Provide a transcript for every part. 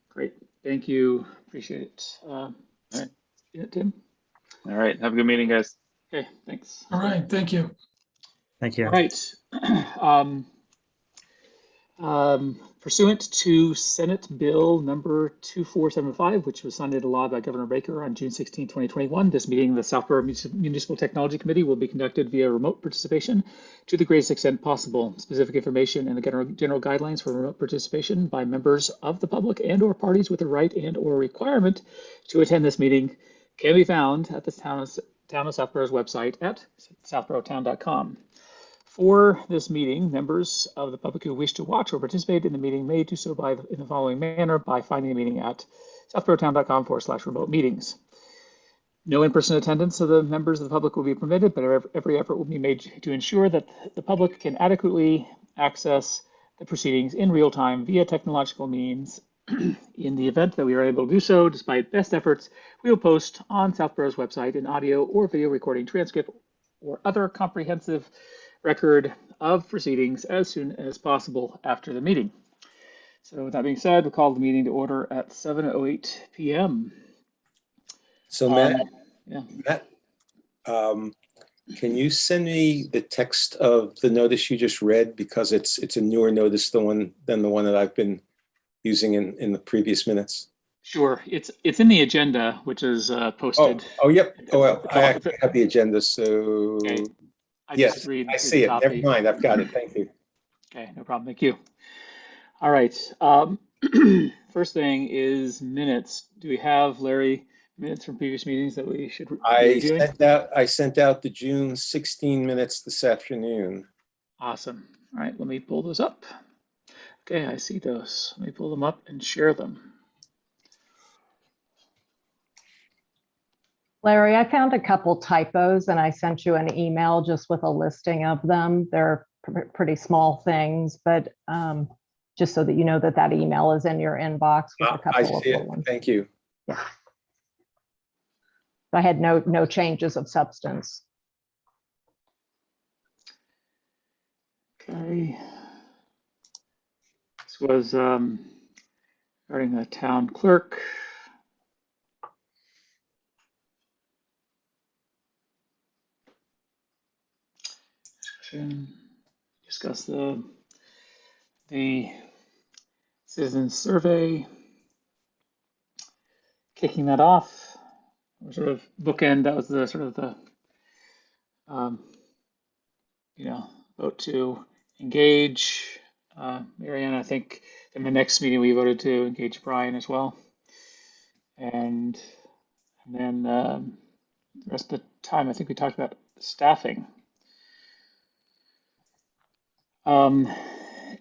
Great. Thank you. Appreciate it. All right. Yeah, Tim? All right. Have a good meeting, guys. Okay, thanks. All right, thank you. Thank you. All right. Pursuant to Senate Bill number 2475, which was signed into law by Governor Baker on June 16, 2021, this meeting of the Southborough Municipal Technology Committee will be conducted via remote participation to the greatest extent possible. Specific information and the general guidelines for remote participation by members of the public and or parties with the right and or requirement to attend this meeting can be found at the Town of Southborough's website at southboroughtown.com. For this meeting, members of the public who wish to watch or participate in the meeting may do so in the following manner by finding the meeting at southboroughtown.com/remote meetings. No in-person attendance of the members of the public will be permitted, but every effort will be made to ensure that the public can adequately access the proceedings in real time via technological means. In the event that we are able to do so, despite best efforts, we will post on Southborough's website an audio or video recording transcript or other comprehensive record of proceedings as soon as possible after the meeting. So with that being said, we'll call the meeting to order at 7:08 p.m. So Matt, Yeah. Matt, can you send me the text of the notice you just read, because it's a newer notice than the one that I've been using in the previous minutes? Sure. It's in the agenda, which is posted. Oh, yep. Oh, well, I actually have the agenda, so Okay. yes, I see it. Never mind. I've got it. Thank you. Okay, no problem. Thank you. All right. First thing is minutes. Do we have, Larry, minutes from previous meetings that we should I sent out the June 16 minutes this afternoon. Awesome. All right, let me pull those up. Okay, I see those. Let me pull them up and share them. Larry, I found a couple typos and I sent you an email just with a listing of them. They're pretty small things, but just so that you know that email is in your inbox with a couple I see of it. ones. Thank you. Yeah. I had no changes of substance. Okay. This was regarding the town clerk. Discuss the citizen survey, kicking that off, or sort of bookend. That was the sort of the vote to engage Marianne. I think in the next meeting we voted to engage Brian as well, and then the rest of the time I think we talked about staffing.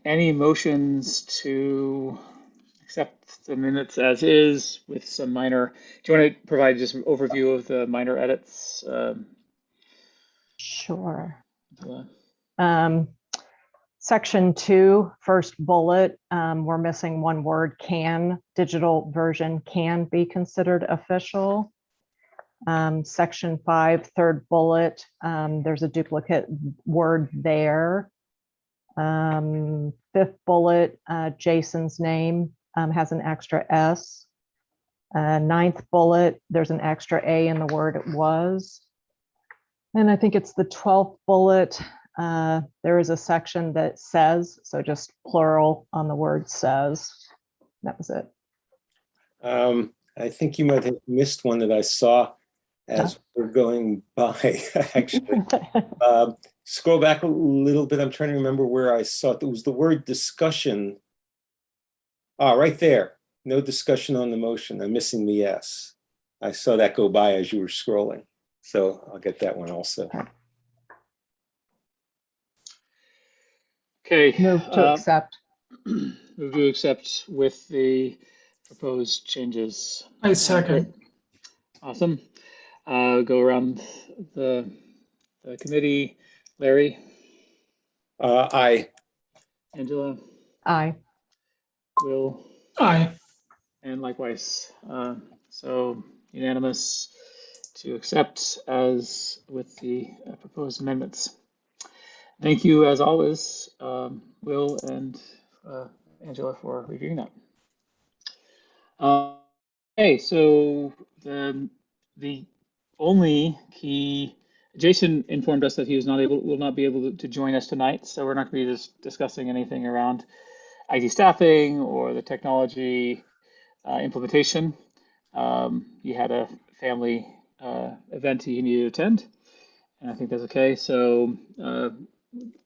Any motions to accept the minutes as is with some minor, do you want to provide just an overview of the minor edits? Sure. Section 2, first bullet, we're missing one word, can. Digital version can be considered official. Section 5, third bullet, there's a duplicate word there. Fifth bullet, Jason's name has an extra S. Ninth bullet, there's an extra A in the word it was. And I think it's the 12th bullet. There is a section that says, so just plural on the word says. That was it. I think you might have missed one that I saw as we're going by, actually. Scroll back a little bit. I'm trying to remember where I saw it. It was the word discussion. Right there. No discussion on the motion. I'm missing the S. I saw that go by as you were scrolling. So I'll get that one also. Okay. Move to accept. Move to accept with the proposed changes. I second. Awesome. Go around the committee. Larry? Aye. Angela? Aye. Will? Aye. And likewise. So unanimous to accept as with the proposed amendments. Thank you, as always, Will and Angela, for reviewing that. Okay, so the only key, Jason informed us that he will not be able to join us tonight, so we're not going to be discussing anything around IT staffing or the technology implementation. He had a family event he needed to attend, and I think that's okay. So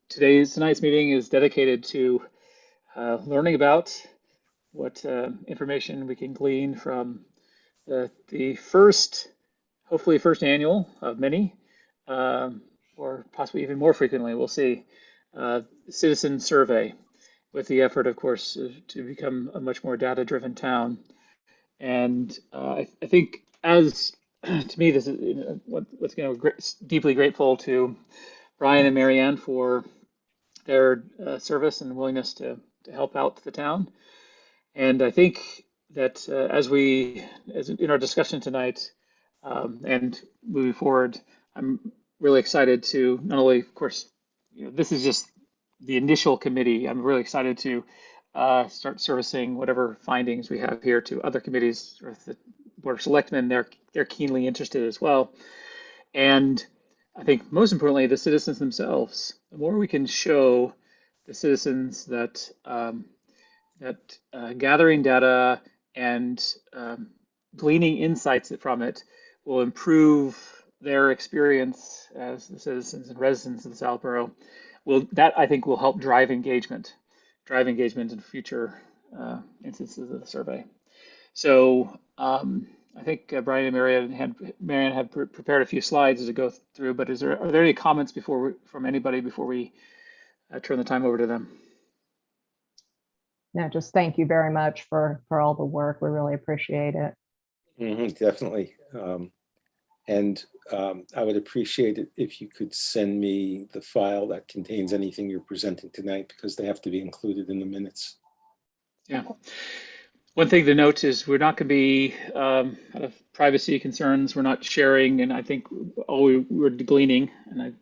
tonight's meeting is dedicated to learning about what information we can glean from the first, hopefully first annual of many, or possibly even more frequently, we'll see, citizen survey with the effort, of course, to become a much more data-driven town. And I think as to me, this is what's deeply grateful to Brian and Marianne for their service and willingness to help out the town. And I think that as in our discussion tonight, and moving forward, I'm really excited to not only, of course, this is just the initial committee. I'm really excited to start servicing whatever findings we have here to other committees or the Board of Selectmen. They're keenly interested as well. And I think most importantly, the citizens themselves. The more we can show the citizens that gathering data and gleaning insights from it will improve their experience as the citizens and residents of the Southborough. That I think will help drive engagement in future instances of the survey. So I think Brian and Marianne had prepared a few slides to go through. But are there any comments from anybody before we turn the time over to them? No, just thank you very much for all the work. We really appreciate it. Definitely. And I would appreciate it if you could send me the file that contains anything you're presenting tonight, because they have to be included in the minutes. Yeah. One thing to note is we're not going to be, out of privacy concerns, we're not sharing, and I think all we're gleaning, and I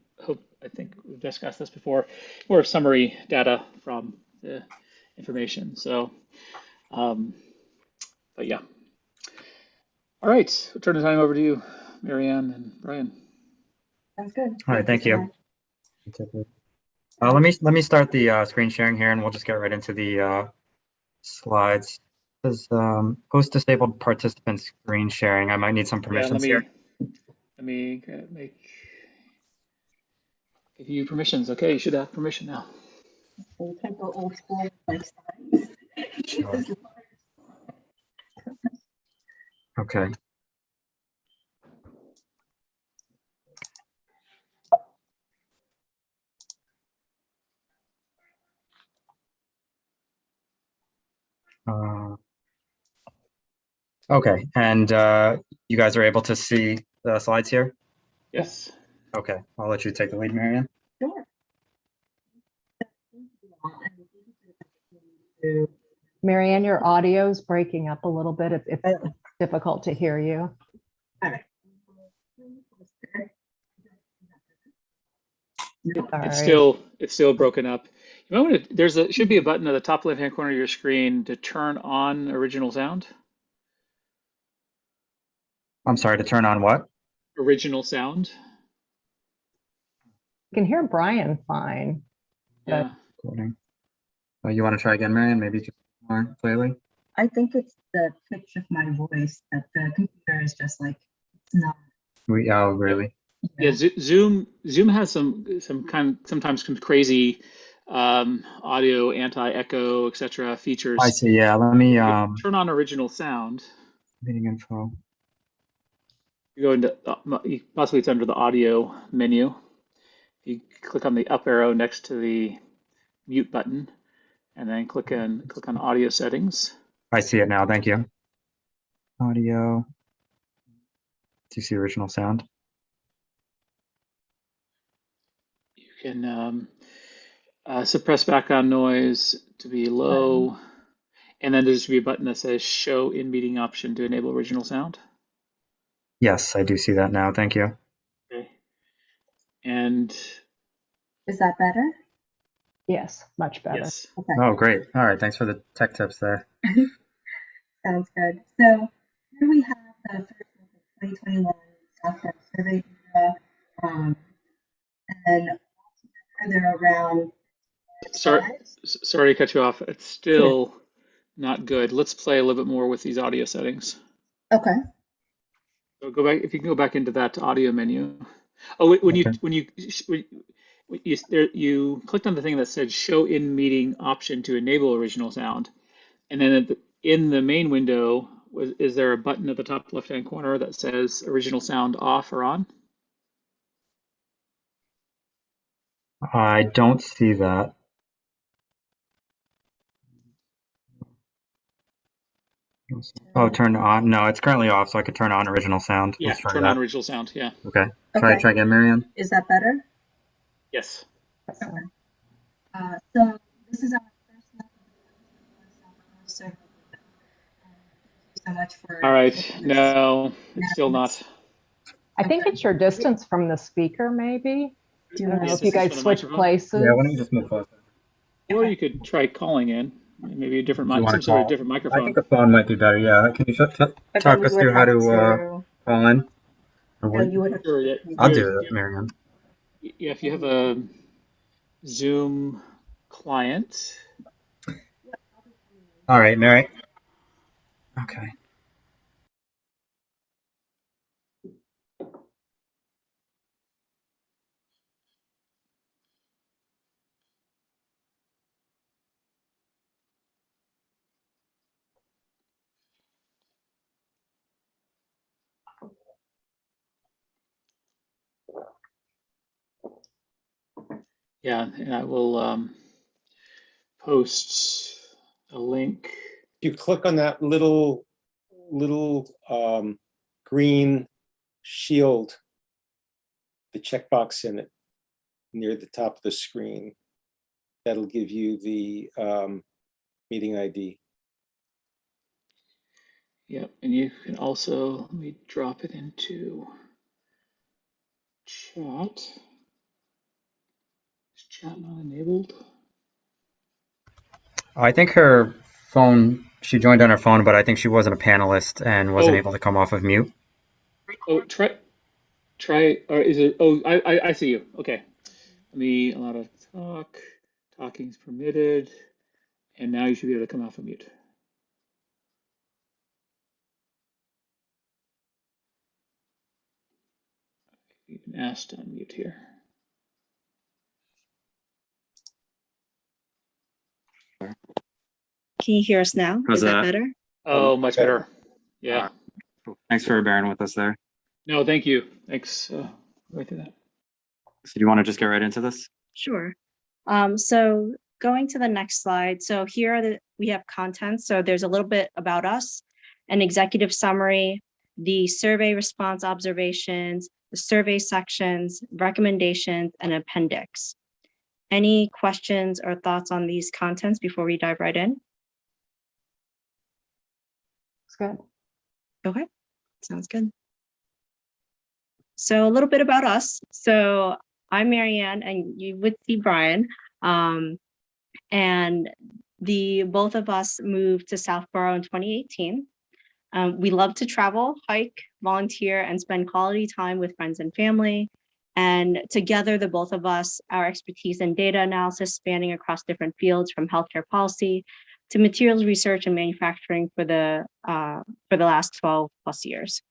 think we've discussed this before, more summary data from the information. So, but yeah. All right, we'll turn the time over to you, Marianne and Brian. Sounds good. All right, thank you. Let me start the screen sharing here, and we'll just get right into the slides. This is host disabled participant screen sharing. I might need some permissions here. Let me give you permissions. Okay, you should have permission now. So you can't go old school like slides. Sure. Okay. Okay, and you guys are able to see the slides here? Yes. Okay, I'll let you take the lead, Marianne. Sure. Marianne, your audio is breaking up a little bit. It's difficult to hear you. All right. It's still broken up. You might want to, should be a button at the top left-hand corner of your screen to turn on original sound. I'm sorry, to turn on what? Original sound. You can hear Brian fine. Yeah. Recording. You want to try again, Marianne? Maybe just more clearly? I think it's the pitch of my voice that the computer is just like, it's not. Oh, really? Yeah, Zoom has sometimes some crazy audio anti-echo, etc. features. I see. Yeah, let me turn on original sound. Meeting info. You go into possibly it's under the audio menu. You click on the up arrow next to the mute button, and then click on audio settings. I see it now. Thank you. Audio. Do you see original sound? You can suppress background noise to be low, and then there's be a button that says show in meeting option to enable original sound. Yes, I do see that now. Thank you. Okay. And is that better? Yes, much better. Yes. Okay. Oh, great. All right. Thanks for the tech tips there. Sounds good. So here we have the first look at 2021 Southborough survey data, and they're around. Sorry to cut you off. It's still not good. Let's play a little bit more with these audio settings. Okay. So go back, if you can go back into that audio menu. Oh, when you clicked on the thing that said show in meeting option to enable original sound, and then in the main window, is there a button at the top left-hand corner that says original sound off or on? I don't see that. Oh, turn on. No, it's currently off, so I could turn on original sound. Yeah, Let's try turn that. on original sound. Yeah. Okay. Try again, Marianne. Is that better? Yes. Okay. So this is our first look at the survey. Thank you so much for. All right. No, it's still not. I think it's your distance from the speaker, maybe. Do I don't know Yeah, if you distance guys from the switch microphone? places. Yeah, why don't you just move closer? Or you could try calling in. Maybe a different Do you mic, wanna some sort of call? different I microphone. think the phone might be better. Yeah. Can you But talk then us you would through how have to call in? Or no, what? you would have. Sure. Yeah. I'll do it, Marianne. Yeah. If you have a Zoom client. All right, Mary. Okay. Yeah, and I will post a link. You click on that little green shield, the checkbox in it near the top of the screen. That'll give you the meeting ID. Yep, and you can also, let me drop it into chat. Is chat not enabled? Oh, I think her phone, she joined on her phone, but I think she wasn't a panelist and wasn't able to come off of mute. Oh, try, or is it, oh, I see you. Okay. Let me allow to talk. Talking's permitted. And now you should be able to come off of mute. You've been asked to unmute here. Can you hear us now? How's Is that that? better? Oh, much better. Yeah. Thanks for bearing with us there. No, thank you. Thanks. Right through that. So do you want to just get right into this? Sure. So going to the next slide. So here are we have content. So there's a little bit about us, an executive summary, the survey response observations, the survey sections, recommendations, and appendix. Any questions or thoughts on these contents before we dive right in? It's good. Okay, sounds good. So a little bit about us. So I'm Marianne, and you would see Brian. And both of us moved to Southborough in 2018. We love to travel, hike, volunteer, and spend quality time with friends and family. And together, the both of us, our expertise in data analysis spanning across different fields from healthcare policy to materials research and manufacturing for the last 12 plus years.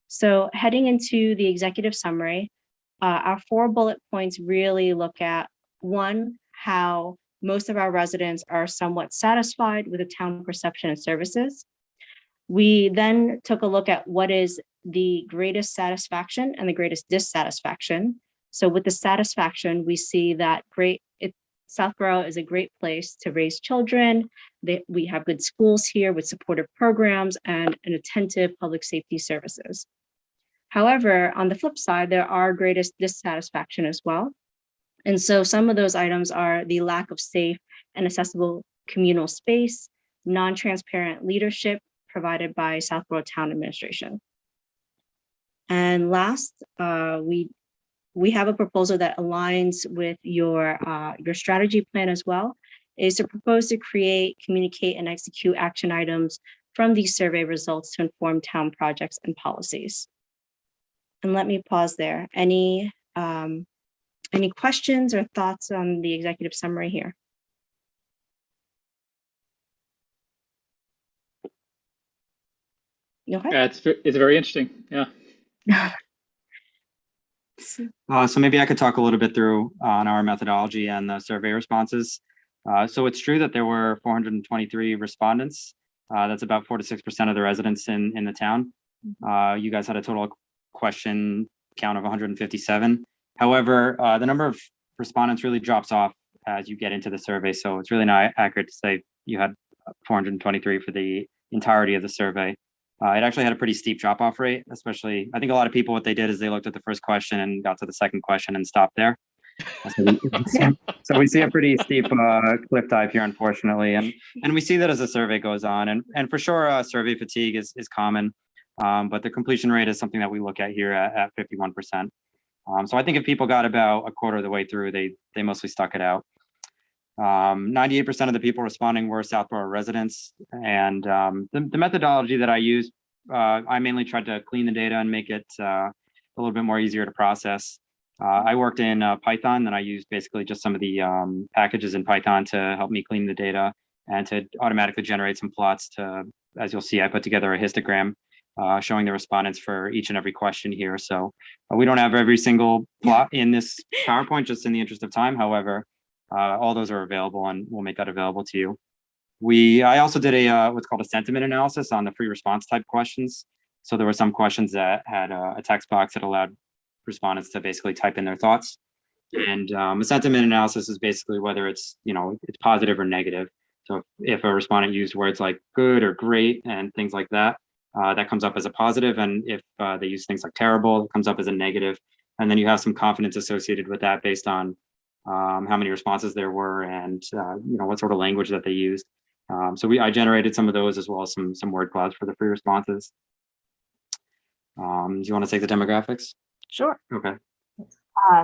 So heading into the executive summary, our 4 bullet points really look at, one, how most of our residents are somewhat satisfied with the town perception and services. We then took a look at what is the greatest satisfaction and the greatest dissatisfaction. So with the satisfaction, we see that Southborough is a great place to raise children. We have good schools here with supportive programs and an attentive public safety services. However, on the flip side, there are greatest dissatisfaction as well. And so some of those items are the lack of safe and accessible communal space, non-transparent leadership provided by Southborough Town Administration. And last, we have a proposal that aligns with your strategy plan as well. is to propose to create, communicate, and execute action items from these survey results to inform town projects and policies. And let me pause there. Any questions or thoughts on the executive summary here? Okay. It's very interesting. Yeah. So maybe I could talk a little bit through on our methodology and the survey responses. So it's true that there were 423 respondents. That's about 4 to 6% of the residents in the town. You guys had a total question count of 157. However, the number of respondents really drops off as you get into the survey. So it's really not accurate to say you had 423 for the entirety of the survey. It actually had a pretty steep drop-off rate, especially, I think a lot of people, what they did is they looked at the first question and got to the second question and stopped there. So we see a pretty steep cliff dive here, unfortunately. And we see that as the survey goes on. And for sure, survey fatigue is common, but the completion rate is something that we look at here at 51%. So I think if people got about a quarter of the way through, they mostly stuck it out. 98% of the people responding were Southborough residents. And the methodology that I used, I mainly tried to clean the data and make it a little bit more easier to process. I worked in Python, and I used basically just some of the packages in Python to help me clean the data and to automatically generate some plots to, as you'll see, I put together a histogram showing the respondents for each and every question here. So we don't have every single plot in this PowerPoint, just in the interest of time. However, all those are available, and we'll make that available to you. I also did a what's called a sentiment analysis on the free response type questions. So there were some questions that had a text box that allowed respondents to basically type in their thoughts. And a sentiment analysis is basically whether it's positive or negative. So if a respondent used words like good or great and things like that, that comes up as a positive. And if they use things like terrible, it comes up as a negative. And then you have some confidence associated with that based on how many responses there were and what sort of language that they used. So I generated some of those as well as some word clouds for the free responses. Do you want to take the demographics? Sure. Okay.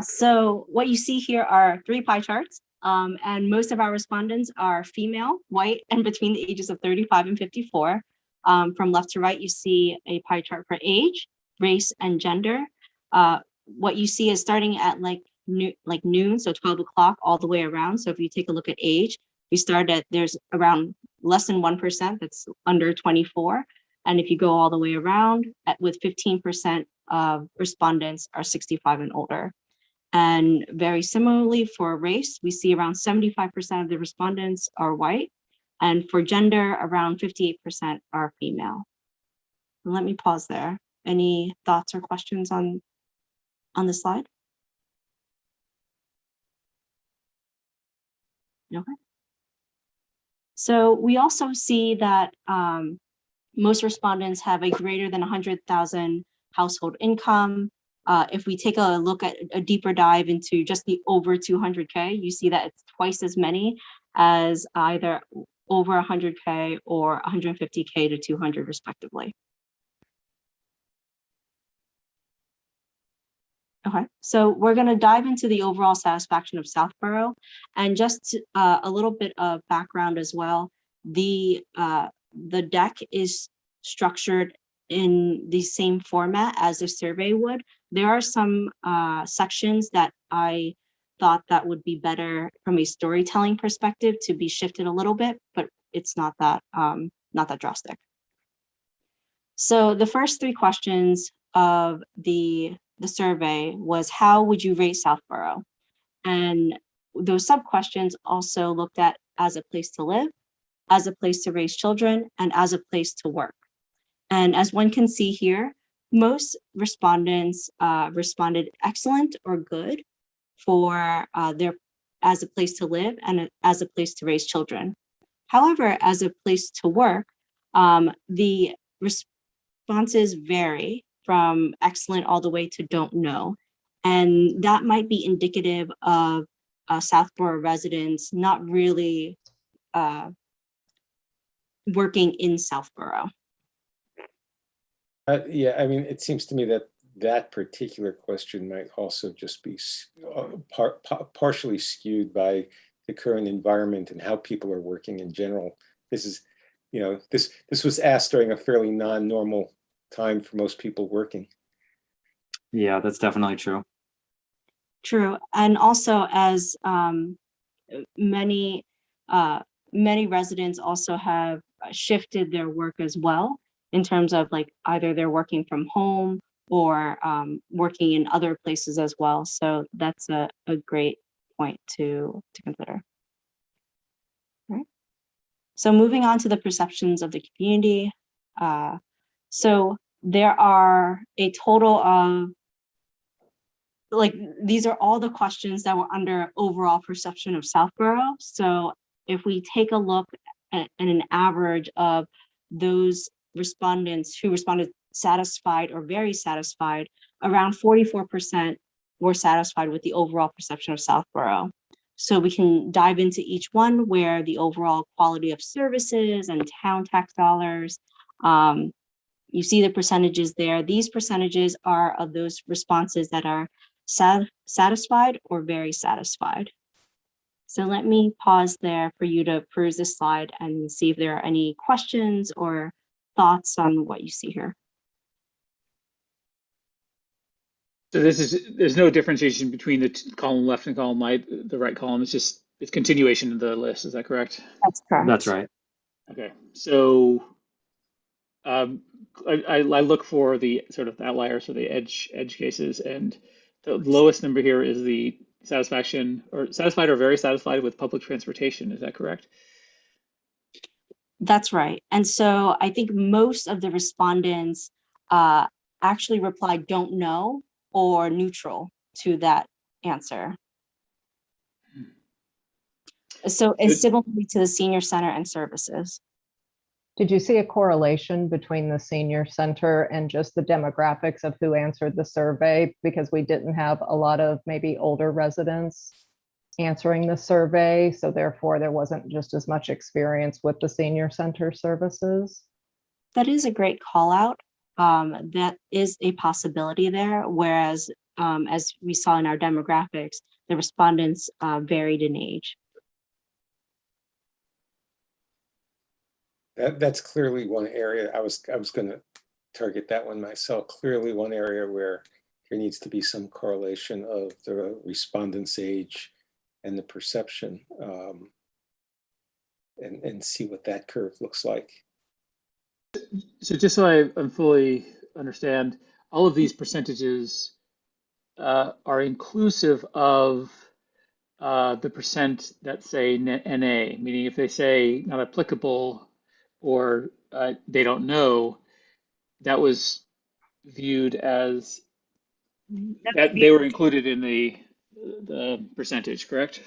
So what you see here are 3 pie charts, and most of our respondents are female, white, and between the ages of 35 and 54. From left to right, you see a pie chart for age, race, and gender. What you see is starting at noon, so 12 o'clock all the way around. So if you take a look at age, we start at, there's around less than 1% that's under 24. And if you go all the way around with 15% of respondents are 65 and older. And very similarly for race, we see around 75% of the respondents are white. And for gender, around 58% are female. Let me pause there. Any thoughts or questions on the slide? Okay. So we also see that most respondents have a greater than 100,000 household income. If we take a look at a deeper dive into just the over 200K, you see that it's twice as many as either over 100K or 150K to 200 respectively. Okay, so we're going to dive into the overall satisfaction of Southborough, and just a little bit of background as well. The deck is structured in the same format as a survey would. There are some sections that I thought that would be better from a storytelling perspective to be shifted a little bit, but it's not that drastic. So the first 3 questions of the survey was, how would you rate Southborough? And those sub questions also looked at as a place to live, as a place to raise children, and as a place to work. And as one can see here, most respondents responded excellent or good for their as a place to live and as a place to raise children. However, as a place to work, the responses vary from excellent all the way to don't know. And that might be indicative of Southborough residents not really working in Southborough. Yeah, I mean, it seems to me that that particular question might also just be partially skewed by the current environment and how people are working in general. This is, this was asked during a fairly non-normal time for most people working. Yeah, that's definitely true. True. And also as many residents also have shifted their work as well, in terms of like either they're working from home or working in other places as well. So that's a great point to consider. All right. So moving on to the perceptions of the community. So there are a total of, like, these are all the questions that were under overall perception of Southborough. So if we take a look at an average of those respondents who responded satisfied or very satisfied, around 44% were satisfied with the overall perception of Southborough. So we can dive into each one where the overall quality of services and town tax dollars, you see the percentages there. These percentages are of those responses that are satisfied or very satisfied. So let me pause there for you to peruse this slide and see if there are any questions or thoughts on what you see here. So there's no differentiation between the column left and column right. The right column is just, it's continuation of the list. Is that correct? That's correct. That's right. Okay. So I look for the sort of outliers or the edge cases, and the lowest number here is the satisfaction or satisfied or very satisfied with public transportation. Is that correct? That's right. And so I think most of the respondents actually replied don't know or neutral to that answer. So it's similarly to the senior center and services. Did you see a correlation between the senior center and just the demographics of who answered the survey? Because we didn't have a lot of maybe older residents answering the survey, so therefore there wasn't just as much experience with the senior center services. That is a great call out. That is a possibility there, whereas as we saw in our demographics, the respondents varied in age. That's clearly one area. I was going to target that one myself. Clearly one area where there needs to be some correlation of the respondent's age and the perception, and see what that curve looks like. So just so I fully understand, all of these percentages are inclusive of the percent that say NA, meaning if they say not applicable or they don't know, that was viewed as that they were included in the percentage, correct?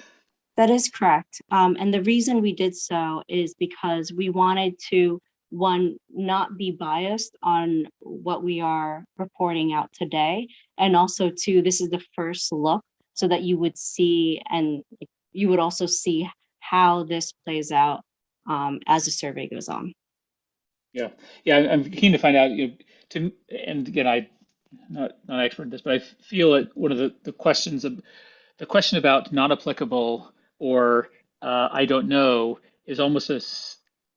That is correct. And the reason we did so is because we wanted to, one, not be biased on what we are reporting out today. And also two, this is the first look so that you would see, and you would also see how this plays out as the survey goes on. Yeah, I'm keen to find out. And again, I'm not an expert in this, but I feel that one of the questions of the question about not applicable or I don't know is almost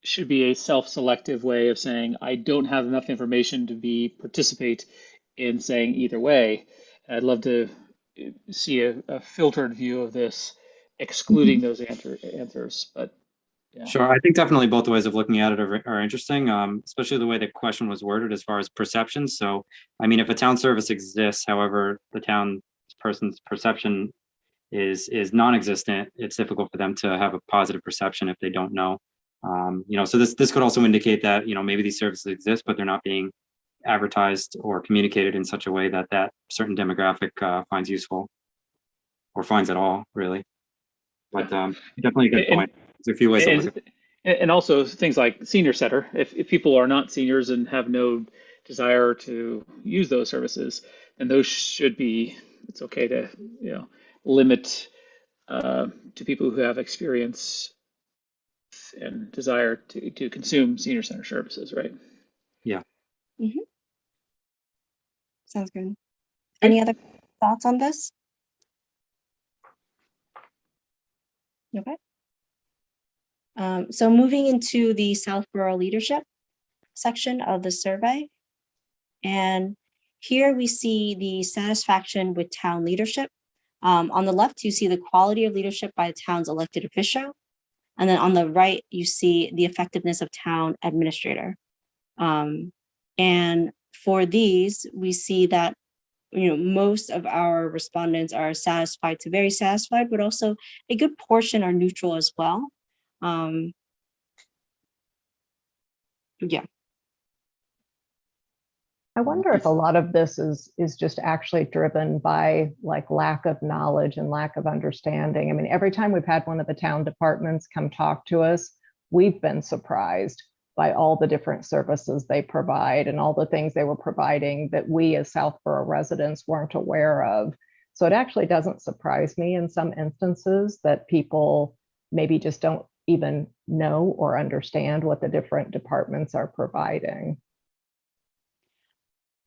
should be a self-selective way of saying I don't have enough information to participate in saying either way. And I'd love to see a filtered view of this, excluding those answers. But yeah. Sure. I think definitely both ways of looking at it are interesting, especially the way the question was worded as far as perception. So, I mean, if a town service exists, however, the town person's perception is non-existent, it's difficult for them to have a positive perception if they don't know. So this could also indicate that, maybe these services exist, but they're not being advertised or communicated in such a way that that certain demographic finds useful or finds at all, really. But definitely a good point. There's a few ways to look at it. And also things like senior center. If people are not seniors and have no desire to use those services, then those should be, it's okay to limit to people who have experience and desire to consume senior center services, right? Yeah. Mm-hmm. Sounds good. Any other thoughts on this? Okay. So moving into the Southborough leadership section of the survey. And here we see the satisfaction with town leadership. On the left, you see the quality of leadership by the town's elected official. And then on the right, you see the effectiveness of town administrator. And for these, we see that most of our respondents are satisfied to very satisfied, but also a good portion are neutral as well. Yeah. I wonder if a lot of this is just actually driven by like lack of knowledge and lack of understanding. I mean, every time we've had one of the town departments come talk to us, we've been surprised by all the different services they provide and all the things they were providing that we as Southborough residents weren't aware of. So it actually doesn't surprise me in some instances that people maybe just don't even know or understand what the different departments are providing.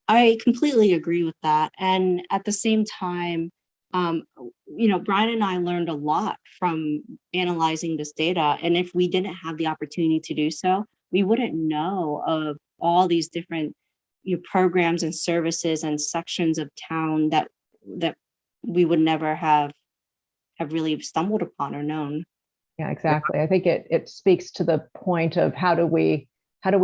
I completely agree with that. And at the same time, Brian and I learned a lot from analyzing this data. And if we didn't have the opportunity to do so, we wouldn't know of all these different programs and services and sections of town that we would never have really stumbled upon or known. Yeah, exactly. I think it speaks to the point of how do we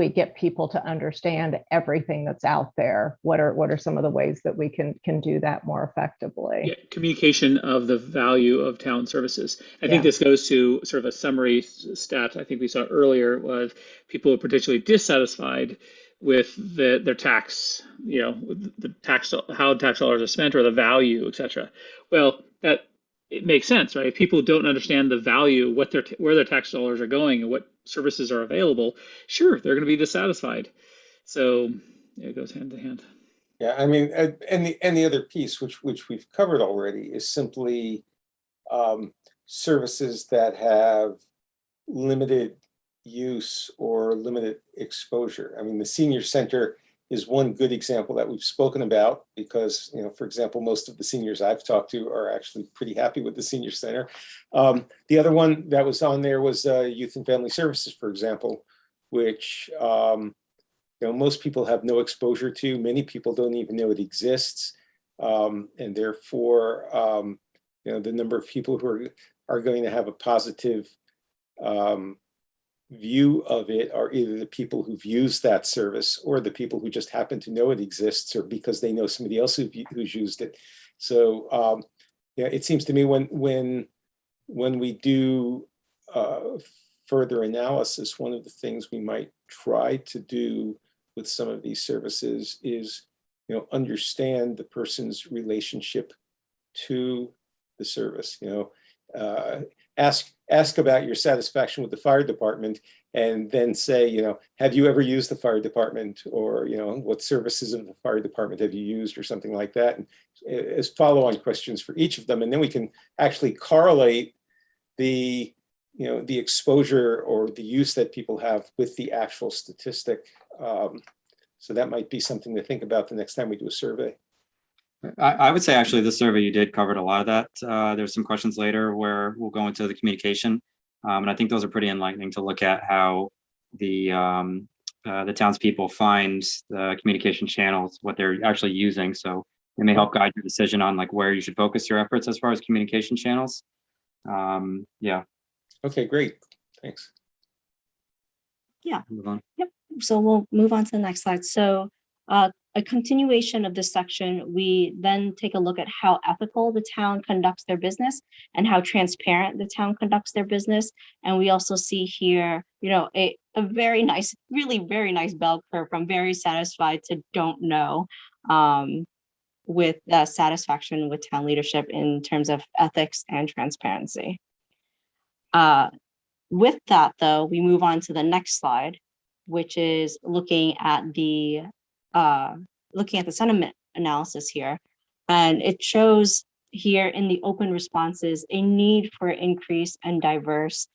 get people to understand everything that's out there? What are some of the ways that we can do that more effectively? Yeah, communication of the value of town services. I think this goes to sort of a summary stat I think we saw earlier was people who are particularly dissatisfied with their tax, the tax, how tax dollars are spent or the value, et cetera. Well, it makes sense, right? If people don't understand the value, where their tax dollars are going and what services are available, sure, they're going to be dissatisfied. So it goes hand in hand. Yeah, I mean, and the other piece, which we've covered already, is simply services that have limited use or limited exposure. I mean, the senior center is one good example that we've spoken about because, for example, most of the seniors I've talked to are actually pretty happy with the senior center. The other one that was on there was youth and family services, for example, which most people have no exposure to. Many people don't even know it exists, and therefore, the number of people who are going to have a positive view of it are either the people who've used that service or the people who just happen to know it exists or because they know somebody else who's used it. So it seems to me when we do further analysis, one of the things we might try to do with some of these services is understand the person's relationship to the service. Ask about your satisfaction with the fire department and then say, have you ever used the fire department, or what services of the fire department have you used, or something like that, and as follow-on questions for each of them. And then we can actually correlate the the exposure or the use that people have with the actual statistic. So that might be something to think about the next time we do a survey. I would say actually the survey you did covered a lot of that. There's some questions later where we'll go into the communication. And I think those are pretty enlightening to look at how the townspeople find the communication channels, what they're actually using. So it may help guide your decision on like where you should focus your efforts as far as communication channels. Yeah. Okay, great. Thanks. Yeah. Move on. Yep. So we'll move on to the next slide. So a continuation of this section, we then take a look at how ethical the town conducts their business and how transparent the town conducts their business. And we also see here, a very nice, really very nice bell curve from very satisfied to don't know, with the satisfaction with town leadership in terms of ethics and transparency. With that, though, we move on to the next slide, which is looking at the sentiment analysis here. And it shows here in the open responses a need for increased and diverse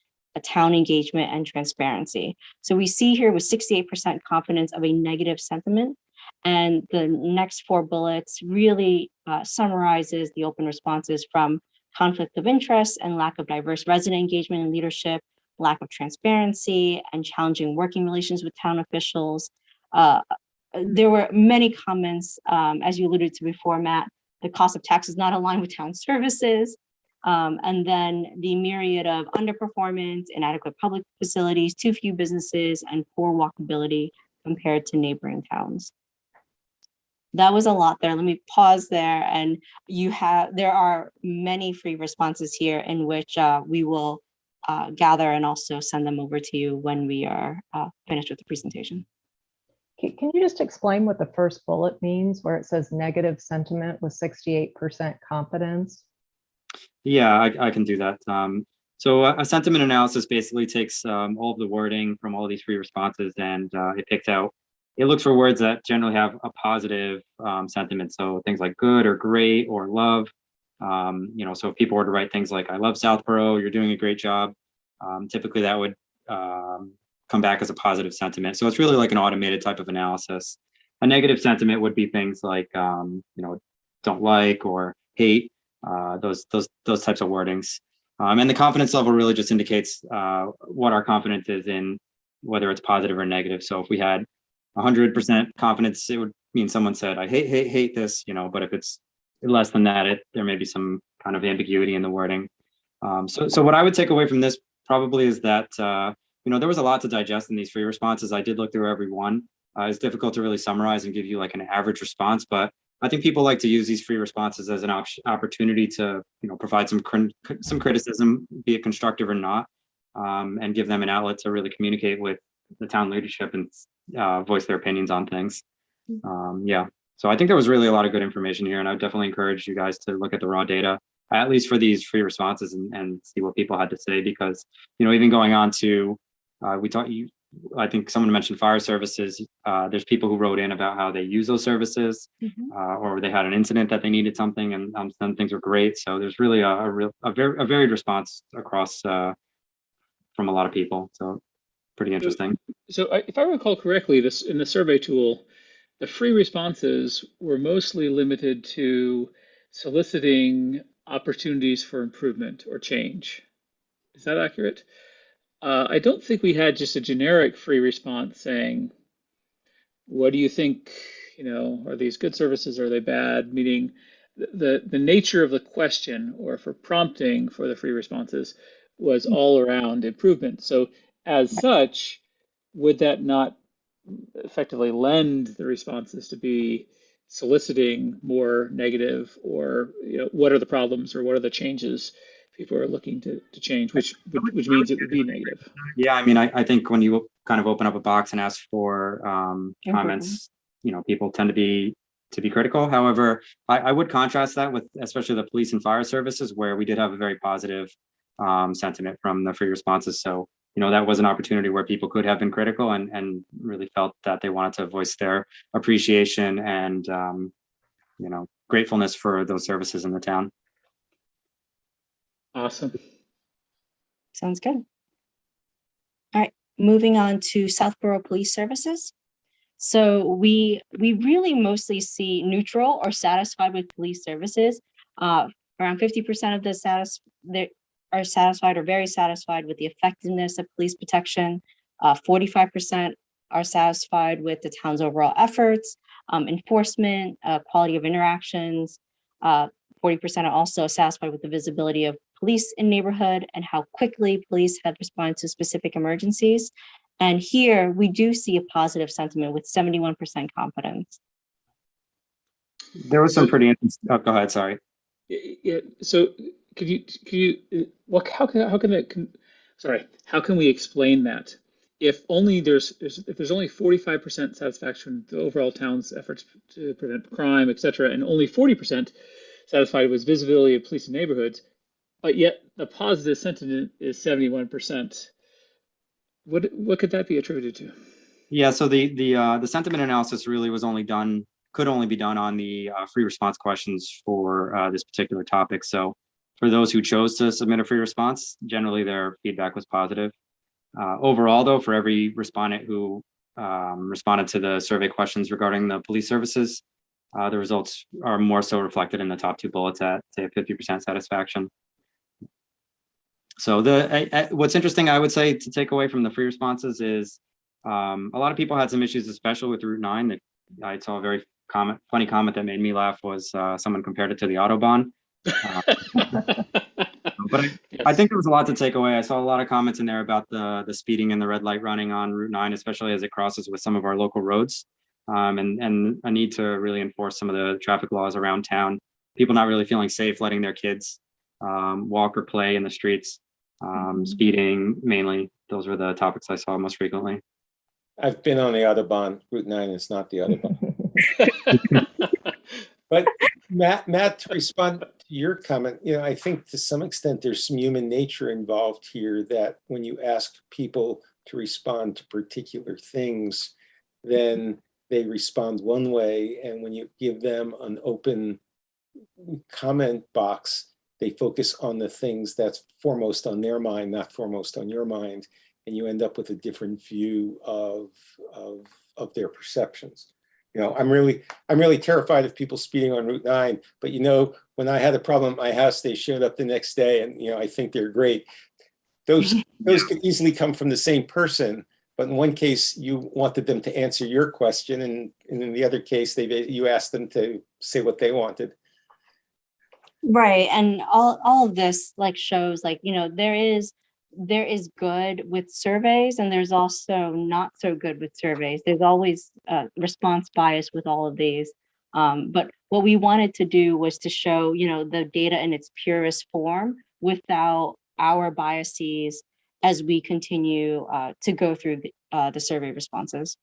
town engagement and transparency. So we see here with 68% confidence of a negative sentiment. And the next four bullets really summarizes the open responses from conflict of interest and lack of diverse resident engagement and leadership, lack of transparency, and challenging working relations with town officials. There were many comments, as you alluded to before, Matt. The cost of taxes not aligned with town services, and then the myriad of underperformance, inadequate public facilities, too few businesses, and poor walkability compared to neighboring towns. That was a lot there. Let me pause there. And there are many free responses here in which we will gather and also send them over to you when we are finished with the presentation. Can you just explain what the first bullet means where it says negative sentiment with 68% confidence? Yeah, I can do that. So a sentiment analysis basically takes all of the wording from all these free responses and it looks for words that generally have a positive sentiment. So things like good or great or love. So if people were to write things like, I love Southborough, you're doing a great job, typically that would come back as a positive sentiment. So it's really like an automated type of analysis. A negative sentiment would be things like, don't like or hate, those types of wordings. And the confidence level really just indicates what our confidence is in, whether it's positive or negative. So if we had 100% confidence, it would mean someone said, I hate this, but if it's less than that, there may be some kind of ambiguity in the wording. So what I would take away from this probably is that, there was a lot to digest in these free responses. I did look through every one. It's difficult to really summarize and give you like an average response, but I think people like to use these free responses as an opportunity to, provide some criticism, be it constructive or not, and give them an outlet to really communicate with the town leadership and voice their opinions on things. So I think there was really a lot of good information here, and I would definitely encourage you guys to look at the raw data, at least for these free responses, and see what people had to say, because, even going on to, I think someone mentioned fire services. There's people who wrote in about how they use those services, or they had an incident that they needed something, and some things were great. So there's really a varied response across from a lot of people. So pretty interesting. So if I recall correctly, this in the survey tool, the free responses were mostly limited to soliciting opportunities for improvement or change. Is that accurate? I don't think we had just a generic free response saying, what do you think, are these good services, are they bad? Meaning the nature of the question or for prompting for the free responses was all around improvement. So as such, would that not effectively lend the responses to be soliciting more negative, or what are the problems or what are the changes people are looking to change, which means it would be negative? Yeah, I think when you kind of open up a box and ask for comments, people tend to be critical. However, I would contrast that with especially the police and fire services, where we did have a very positive sentiment from the free responses. So that was an opportunity where people could have been critical and really felt that they wanted to voice their appreciation and gratefulness for those services in the town. Awesome. Sounds good. All right, moving on to Southborough Police Services. So we really mostly see neutral or satisfied with police services. Around 50% of the are satisfied or very satisfied with the effectiveness of police protection. 45% are satisfied with the town's overall efforts, enforcement, quality of interactions. 40% are also satisfied with the visibility of police in neighborhood and how quickly police have responded to specific emergencies. And here we do see a positive sentiment with 71% confidence. There was some pretty interesting. Oh, go ahead. Sorry. Yeah. So how can we explain that? If there's only 45% satisfaction with the overall town's efforts to prevent crime, et cetera, and only 40% satisfied with visibility of police in neighborhoods, but yet the positive sentiment is 71%. What could that be attributed to? Yeah, so the sentiment analysis really could only be done on the free response questions for this particular topic. So for those who chose to submit a free response, generally their feedback was positive. Overall, though, for every respondent who responded to the survey questions regarding the police services, The results are more so reflected in the top two bullets at, say, 50% satisfaction. So what's interesting, I would say, to take away from the free responses is a lot of people had some issues, especially with Route 9. That I saw a very funny comment that made me laugh was someone compared it to the Autobahn. But I think there was a lot to take away. I saw a lot of comments in there about the speeding and the red light running on Route 9, especially as it crosses with some of our local roads, and a need to really enforce some of the traffic laws around town. People not really feeling safe letting their kids walk or play in the streets, speeding mainly. Those were the topics I saw most frequently. I've been on the Autobahn. Route 9 is not the Autobahn. But Matt, to respond to your comment, I think to some extent there's some human nature involved here, that when you ask people to respond to particular things, then they respond one way. And when you give them an open comment box, they focus on the things that's foremost on their mind, not foremost on your mind. And you end up with a different view of their perceptions. I'm really terrified of people speeding on Route 9, but when I had a problem at my house, they showed up the next day, and I think they're great. Those could easily come from the same person, but in one case you wanted them to answer your question, and in the other case you asked them to say what they wanted. Right, and all of this shows there is good with surveys, and there's also not so good with surveys. There's always response bias with all of these. But what we wanted to do was to show, the data in its purest form without our biases as we continue to go through the survey responses.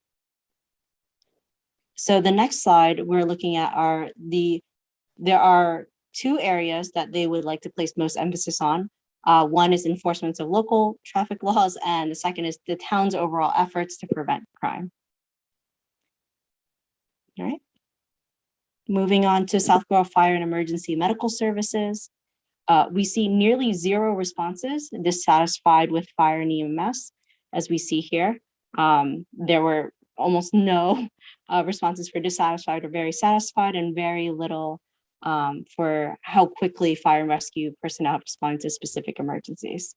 So the next slide we're looking at there are two areas that they would like to place most emphasis on. One is enforcement of local traffic laws, and the second is the town's overall efforts to prevent crime. All right. Moving on to Southborough Fire and Emergency Medical Services. We see nearly zero responses dissatisfied with fire and EMS, as we see here. There were almost no responses for dissatisfied or very satisfied, and very little for how quickly fire and rescue personnel respond to specific emergencies.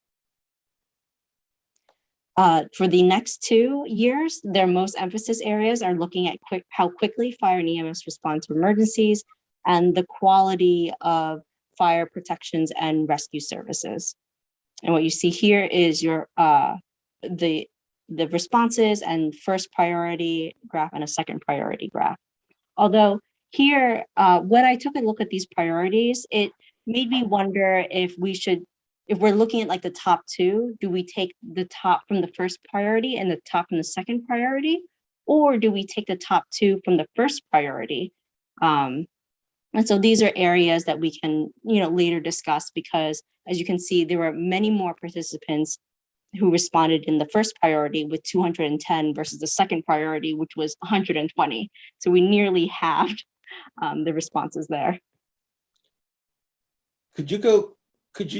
For the next 2 years, their most emphasis areas are looking at how quickly fire and EMS respond to emergencies and the quality of fire protections and rescue services. And what you see here is the responses and first priority graph and a second priority graph. Although here, when I took a look at these priorities, it made me wonder if we're looking at the top two, do we take the top from the first priority and the top from the second priority? Or do we take the top two from the first priority? And so these are areas that we can, later discuss, because as you can see, there were many more participants who responded in the first priority with 210 versus the second priority, which was 120. So we nearly halved the responses there. Could you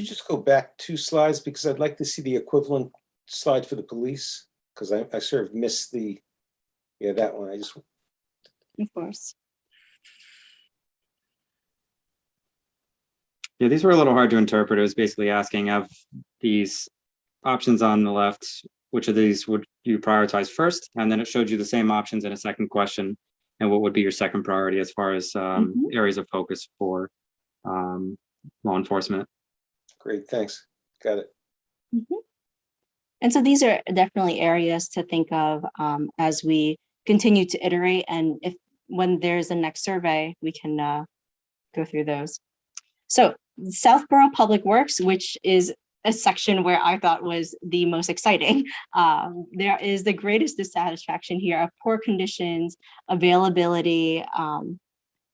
just go back 2 slides, because I'd like to see the equivalent slide for the police, because I sort of missed that one. Of course. Yeah, these were a little hard to interpret. It was basically asking, of these options on the left, which of these would you prioritize first? And then it showed you the same options in a second question, and what would be your second priority as far as areas of focus for law enforcement. Great, thanks. Got it. And so these are definitely areas to think of as we continue to iterate, and when there's a next survey, we can go through those. So Southborough Public Works, which is a section where I thought was the most exciting. There is the greatest dissatisfaction here of poor conditions, availability,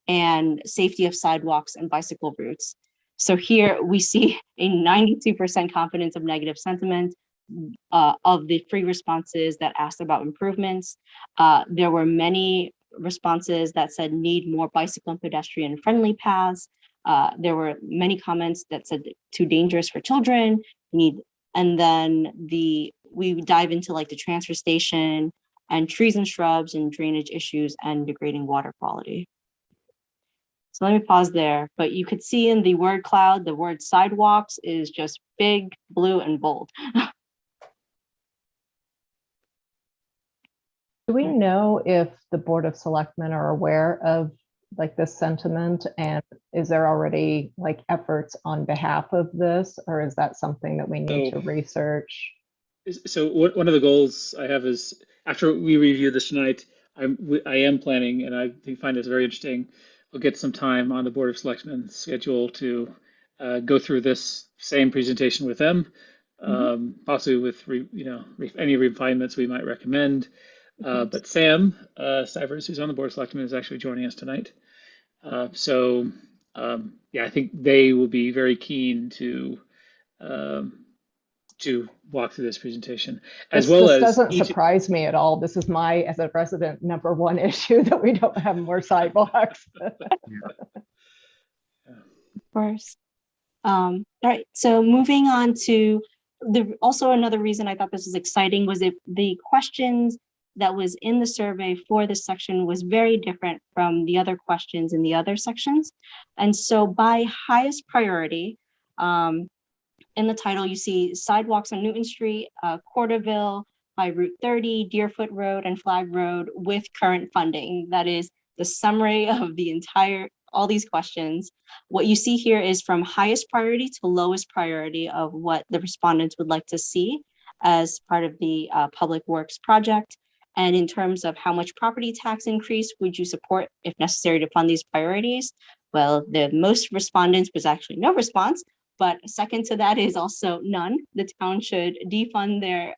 and safety of sidewalks and bicycle routes. So here we see a 92% confidence of negative sentiment of the free responses that asked about improvements. There were many responses that said need more bicycle and pedestrian friendly paths. There were many comments that said too dangerous for children, and then we dive into the transfer station and trees and shrubs and drainage issues and degrading water quality. So let me pause there, but you could see in the word cloud, the word sidewalks is just big, blue, and bold. Do we know if the Board of Selectmen are aware of like this sentiment, and is there already like efforts on behalf of this, or is that something that we need to research? So one of the goals I have is after we review this tonight, I am planning, and I find this very interesting. We'll get some time on the Board of Selectmen's schedule to go through this same presentation with them, possibly with any refinements we might recommend. But Sam Stivers, who's on the Board of Selectmen, is actually joining us tonight. Yeah, I think they will be very keen to walk through this presentation, as This doesn't surprise me at all. This is my, as a resident, #1 issue that we don't have more sidewalks. Of course. All right, so moving on to also another reason I thought this was exciting was if the questions that was in the survey for this section was very different from the other questions in the other sections. And so by highest priority, in the title, you see sidewalks on Newton Street, Corderville, by Route 30, Deerfoot Road, and Flag Road with current funding. That is the summary of the all these questions. What you see here is from highest priority to lowest priority of what the respondents would like to see as part of the public works project. And in terms of how much property tax increase would you support if necessary to fund these priorities? Well, the most respondents was actually no response, but second to that is also none. The town should defund their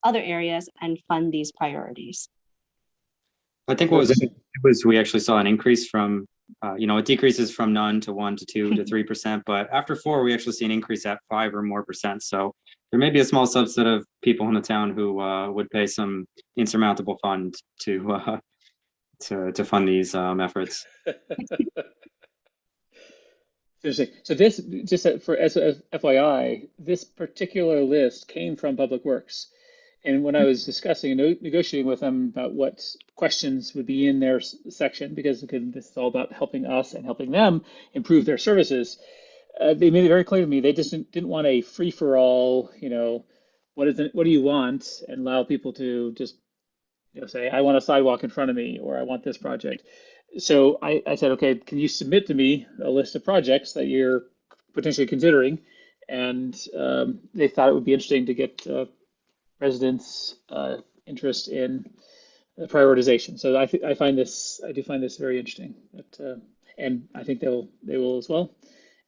other areas, and fund these priorities. I think what was it was we actually saw an increase from, it decreases from none to 1 to 2 to 3%, but after 4, we actually see an increase at 5 or more %. So there may be a small subset of people in the town who would pay some insurmountable fund to fund these efforts. Interesting. So this, just for as FYI, this particular list came from Public Works. And when I was discussing and negotiating with them about what questions would be in their section, because again, this is all about helping us and helping them improve their services, they made it very clear to me they just didn't want a free-for-all, what do you want, and allow people to just say, I want a sidewalk in front of me, or I want this project. So I said, okay, can you submit to me a list of projects that you're potentially considering? And they thought it would be interesting to get residents' interest in prioritization. So I do find this very interesting. And I think they will as well,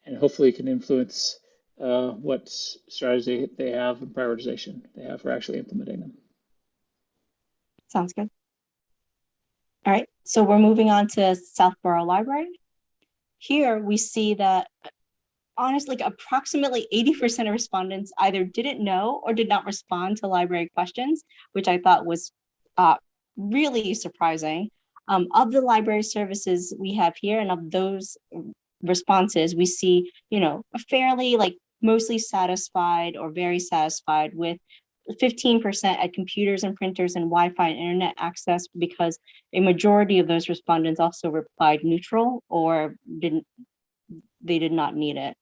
and hopefully can influence what strategy they have and prioritization they have for actually implementing them. Sounds good. All right, so we're moving on to Southborough Library. Here we see that honestly, approximately 80% of respondents either didn't know or did not respond to library questions, which I thought was really surprising. Of the library services we have here, and of those responses, we see, a fairly mostly satisfied or very satisfied with 15% at computers and printers and Wi-Fi and internet access, because a majority of those respondents also replied neutral or they did not need it.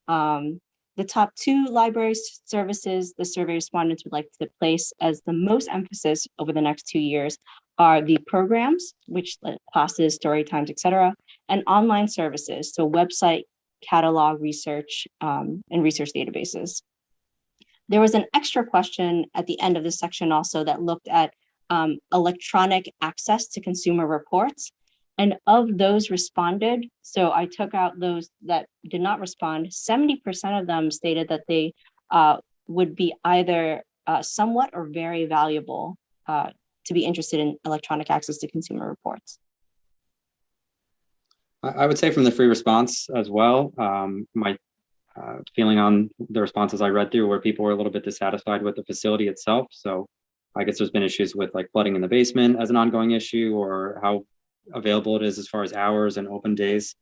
The top 2 library services the survey respondents would like to place as the most emphasis over the next 2 years are the programs, which classes, story times, etc., and online services, so website, catalog, research, and research databases. There was an extra question at the end of this section also that looked at electronic access to consumer reports. And of those responded, so I took out those that did not respond, 70% of them stated that they would be either somewhat or very valuable to be interested in electronic access to consumer reports. I would say from the free response as well, my feeling on the responses I read through where people were a little bit dissatisfied with the facility itself. So I guess there's been issues with flooding in the basement as an ongoing issue, or how available it is as far as hours and open days.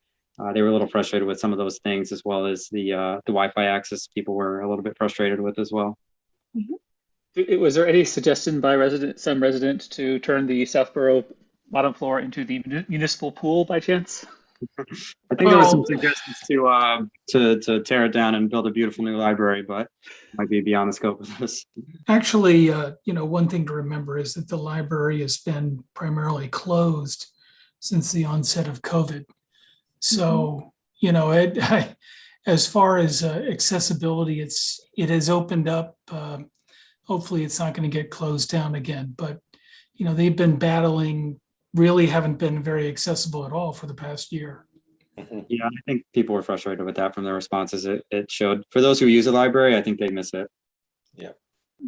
They were a little frustrated with some of those things, as well as the Wi-Fi access people were a little bit frustrated with as well. Mm-hmm. Was there any suggestion by some resident to turn the Southborough bottom floor into the municipal pool by chance? I think there was some Well- suggestions to tear it down and build a beautiful new library, but might be beyond the scope of this. Actually, one thing to remember is that the library has been primarily closed since the onset of COVID. So, as far as accessibility, it has opened up. Hopefully, it's not going to get closed down again. But, they've been battling, really haven't been very accessible at all for the past year. Yeah, I think people were frustrated with that from their responses. It showed for those who use the library, I think they miss it.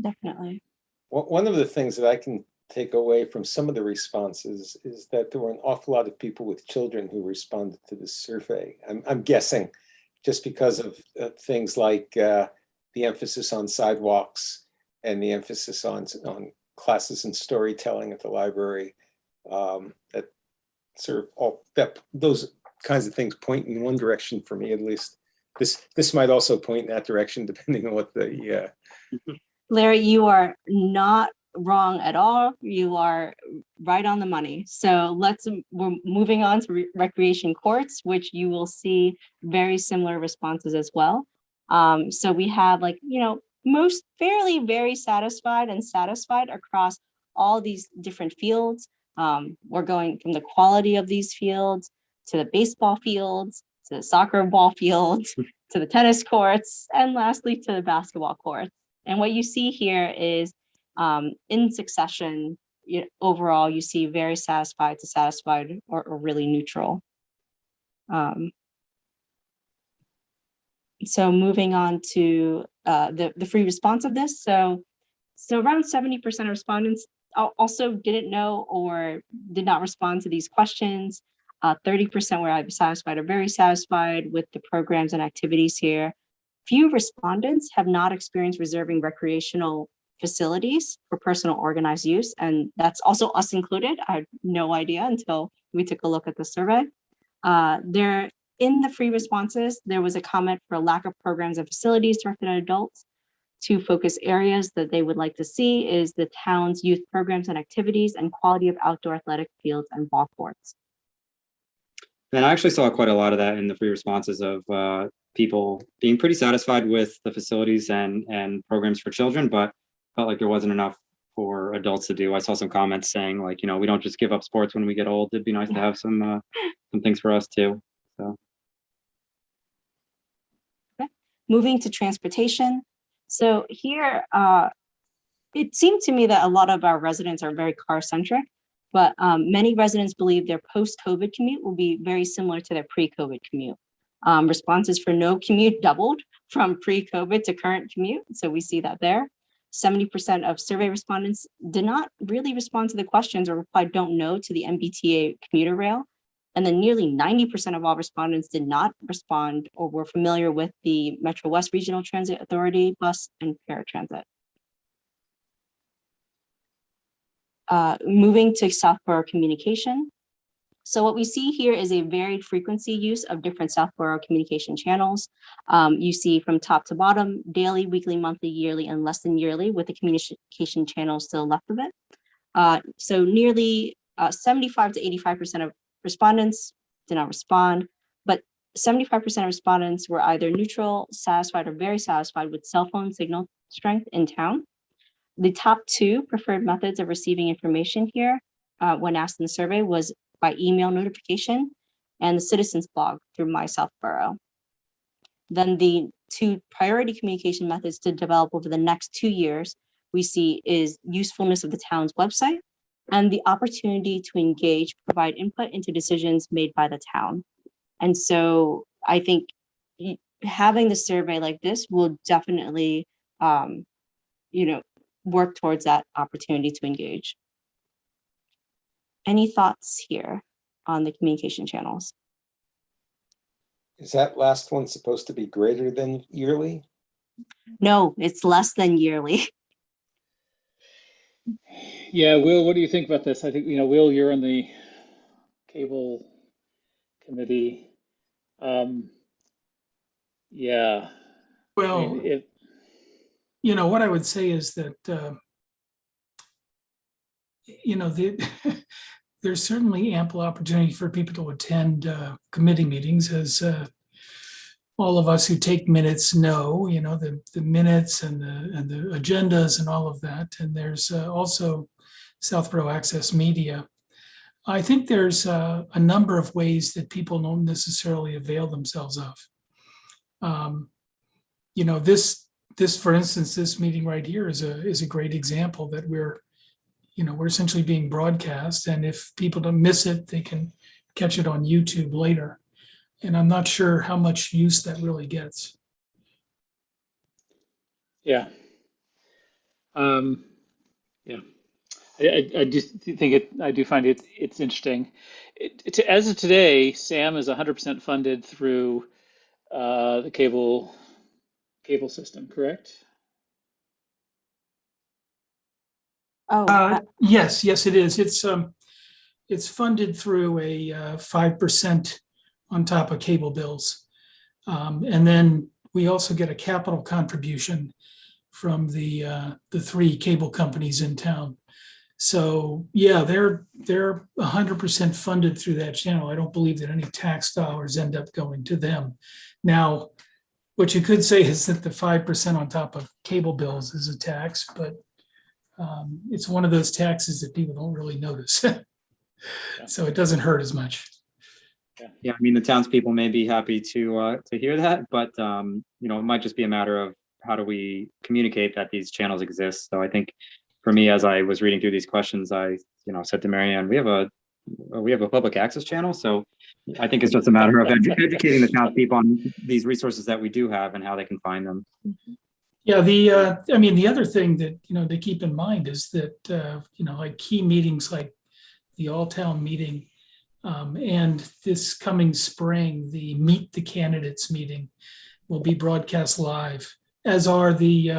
Definitely. One of the things that I can take away from some of the responses is that there were an awful lot of people with children who responded to this survey. I'm guessing just because of things like the emphasis on sidewalks and the emphasis on classes in storytelling at the library. That sort of those kinds of things point in one direction for me, at least. This might also point in that direction, depending on what the Larry, you are not wrong at all. You are right on the money. So we're moving on to recreation courts, which you will see very similar responses as well. So we have most fairly very satisfied and satisfied across all these different fields. We're going from the quality of these fields to the baseball fields, to the soccer ball fields, to the tennis courts, and lastly to the basketball courts. And what you see here is in succession, overall, you see very satisfied to satisfied or really neutral. So moving on to the free responsiveness. So around 70% of respondents also didn't know or did not respond to these questions. 30% were either satisfied or very satisfied with the programs and activities here. Few respondents have not experienced reserving recreational facilities for personal organized use, and that's also us included. I had no idea until we took a look at the survey. In the free responses, there was a comment for a lack of programs and facilities directed at adults. Two focus areas that they would like to see is the town's youth programs and activities and quality of outdoor athletic fields and ball courts. And I actually saw quite a lot of that in the free responses of people being pretty satisfied with the facilities and programs for children, but felt like there wasn't enough for adults to do. I saw some comments saying we don't just give up sports when we get old. It'd be nice to have some things for us too. So. Okay. Moving to transportation. So here, it seemed to me that a lot of our residents are very car-centric, but many residents believe their post-COVID commute will be very similar to their pre-COVID commute. Responses for no commute doubled from pre-COVID to current commute. So we see that there. 70% of survey respondents did not really respond to the questions or replied don't know to the MBTA commuter rail. And then nearly 90% of all respondents did not respond or were familiar with the Metro West Regional Transit Authority bus and paratransit. Moving to Southborough communication. So what we see here is a varied frequency use of different Southborough communication channels. You see from top to bottom, daily, weekly, monthly, yearly, and less than yearly with the communication channels to the left of it. So nearly 75 to 85% of respondents did not respond, but 75% of respondents were either neutral, satisfied, or very satisfied with cell phone signal strength in town. The top two preferred methods of receiving information here when asked in the survey was by email notification and the citizens blog through My Southborough. Then the two priority communication methods to develop over the next 2 years we see is usefulness of the town's website and the opportunity to engage, provide input into decisions made by the town. And so I think having the survey like this will definitely, work towards that opportunity to engage. Any thoughts here on the communication channels? Is that last one supposed to be greater than yearly? No, it's less than yearly. Yeah, Will, what do you think about this? I think, Will, you're on the cable committee. Yeah. Well, what I would say is that, there's certainly ample opportunity for people to attend committee meetings, as all of us who take minutes know, the minutes and the agendas and all of that. And there's also Southborough Access Media. I think there's a number of ways that people don't necessarily avail themselves of. This, for instance, this meeting right here is a great example that we're essentially being broadcast, and if people don't miss it, they can catch it on YouTube later. And I'm not sure how much use that really gets. Yeah. Yeah. I do think I do find it's interesting. As of today, SAM is 100% funded through the cable system, correct? Yes, it is. It's funded through a 5% on top of cable bills. And then we also get a capital contribution from the 3 cable companies in town. So yeah, they're 100% funded through that channel. I don't believe that any tax dollars end up going to them. Now, what you could say is that the 5% on top of cable bills is a tax, but it's one of those taxes that people don't really notice. So it doesn't hurt as much. Yeah, I mean, the townspeople may be happy to hear that, but it might just be a matter of how do we communicate that these channels exist. So I think for me, as I was reading through these questions, I said to Marianne, we have a public access channel. So I think it's just a matter of educating the townspeople on these resources that we do have and how they can find them. Yeah, the other thing that to keep in mind is that like key meetings like the all-town meeting, and this coming spring, the Meet the Candidates meeting will be broadcast live, as are the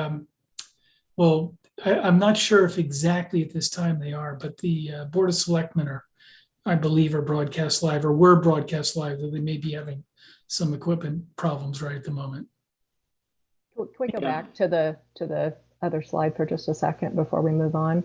I'm not sure if exactly at this time they are, but the Board of Selectmen I believe, are broadcast live, or were broadcast live, though they may be having some equipment problems right at the moment. Can we go back to the other slide for just a second before we move on?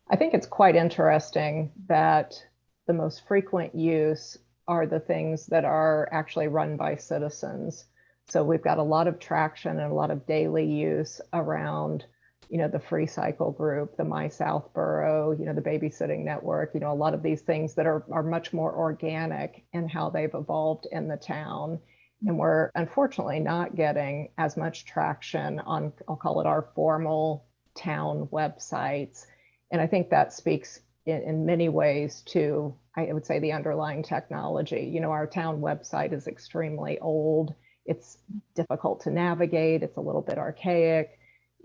I think it's quite interesting that the most frequent use are the things that are actually run by citizens. So we've got a lot of traction and a lot of daily use around, the Free Cycle Group, the My Southborough, the Babysitting Network, a lot of these things that are much more organic in how they've evolved in the town. And we're unfortunately not getting as much traction on, I'll call it, our formal town websites. And I think that speaks in many ways to, I would say, the underlying technology. Our town website is extremely old. It's difficult to navigate. It's a little bit archaic.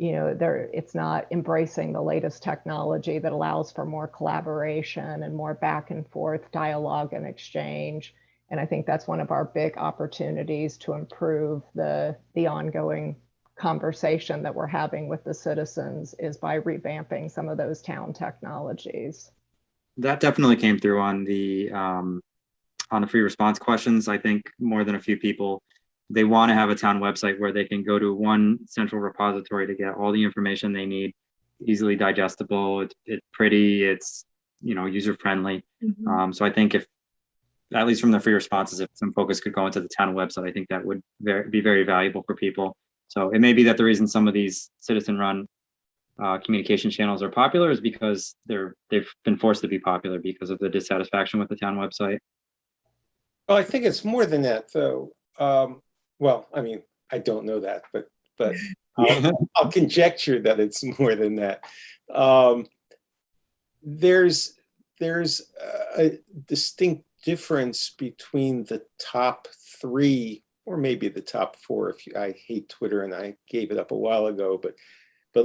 It's not embracing the latest technology that allows for more collaboration and more back and forth dialogue and exchange. And I think that's one of our big opportunities to improve the ongoing conversation that we're having with the citizens, is by revamping some of those town technologies. That definitely came through on the free response questions. I think more than a few people, they want to have a town website where they can go to one central repository to get all the information they need, easily digestible. It's pretty, it's user friendly. Mhm. So I think if, at least from the free responses, if some focus could go into the town website, I think that would be very valuable for people. So it may be that the reason some of these citizen-run communication channels are popular is because they've been forced to be popular because of the dissatisfaction with the town website. Well, I think it's more than that, though. Well, I mean, I don't know that, but I'll conjecture that it's more than that. There's a distinct difference between the top 3, or maybe the top 4. I hate Twitter and I gave it up a while ago, but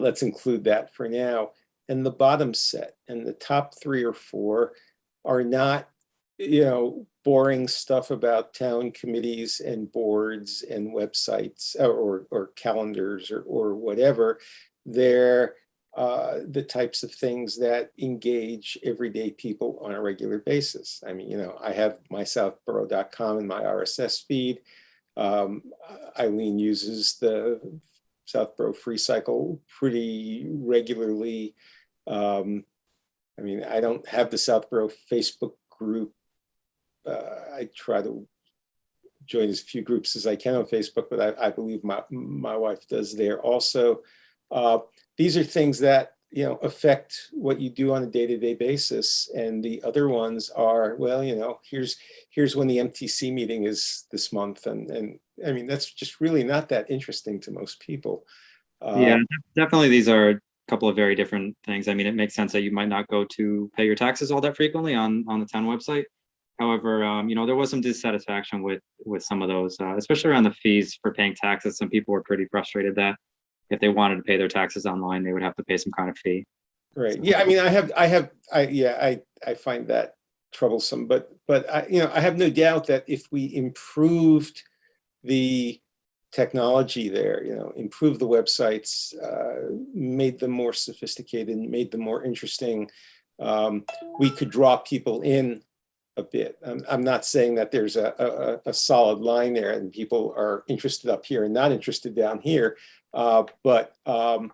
let's include that for now. And the bottom set, and the top 3 or 4 are not, boring stuff about town committees and boards and websites or calendars or whatever. They're the types of things that engage everyday people on a regular basis. I mean, I have my southborough.com in my RSS feed. Eileen uses the Southborough Free Cycle pretty regularly. I mean, I don't have the Southborough Facebook group. I try to join as few groups as I can on Facebook, but I believe my wife does there also. These are things that, you know, affect what you do on a day-to-day basis. And the other ones are, well, you know, here's when the MTC meeting is this month. And I mean, that's just really not that interesting to most people. Yeah, definitely. These are a couple of very different things. I mean, it makes sense that you might not go to pay your taxes all that frequently on the town website. However, you know, there was some dissatisfaction with some of those, especially around the fees for paying taxes. Some people were pretty frustrated that if they wanted to pay their taxes online, they would have to pay some kind of fee. Right. Yeah. I mean, I find that troublesome, but you know, I have no doubt that if we improved the technology there, you know, improved the websites, made them more sophisticated, made them more interesting, we could draw people in a bit. I'm not saying that there's a solid line there and people are interested up here and not interested down here, but I'm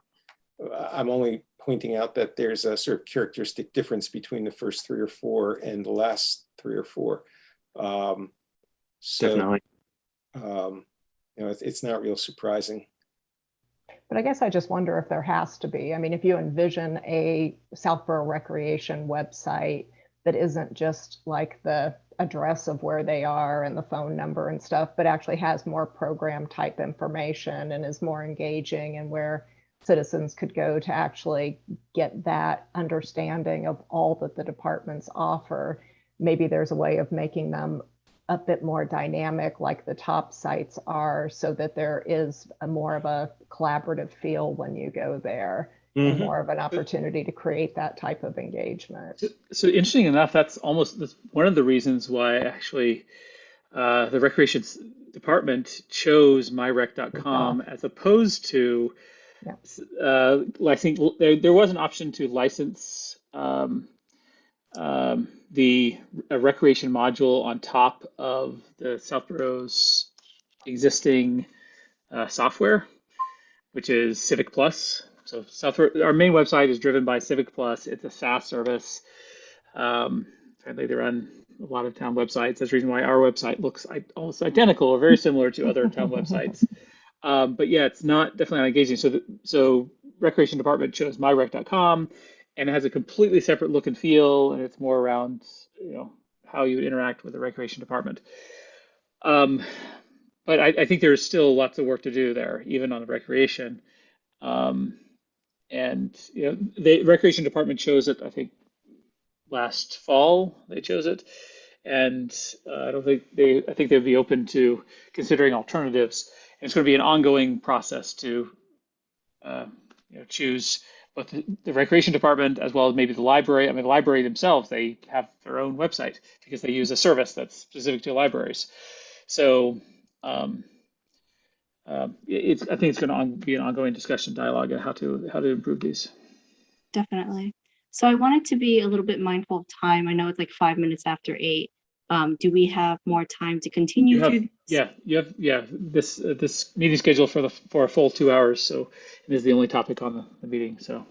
only pointing out that there's a sort of characteristic difference between the first 3 or 4 and the last 3 or 4. Definitely. You know, it's not real surprising. But I guess I just wonder if there has to be. I mean, if you envision a Southborough Recreation website that isn't just like the address of where they are and the phone number and stuff, but actually has more program type information and is more engaging, and where citizens could go to actually get that understanding of all that the departments offer. Maybe there's a way of making them a bit more dynamic like the top sites are, so that there is a more of a collaborative feel when you go there. And more of an opportunity to create that type of engagement. So interesting enough, that's one of the reasons why actually the Recreation Department chose myrec.com as opposed to, I think there was an option to license the recreation module on top of the Southborough's existing software, which is Civic Plus. So our main website is driven by Civic Plus. It's a SaaS service. Apparently they run a lot of town websites. That's the reason why our website looks almost identical or very similar to other town websites. But yeah, it's definitely not engaging. So Recreation Department chose myrec.com, and it has a completely separate look and feel, and it's more around, you know, how you would interact with the Recreation Department. But I think there's still lots of work to do there, even on the recreation. And you know, the Recreation Department chose it, I think, last fall. They chose it, and I think they'd be open to considering alternatives. And it's going to be an ongoing process to you know, choose both the Recreation Department as well as maybe the library. I mean, the library themselves, they have their own website because they use a service that's specific to libraries. So I think it's going to be an ongoing discussion, dialogue on how to improve these. Definitely. So I wanted to be a little bit mindful of time. I know it's like 5 minutes after 8. Do we have more time to continue? This meeting scheduled for a full 2 hours, so it is the only topic on the meeting. So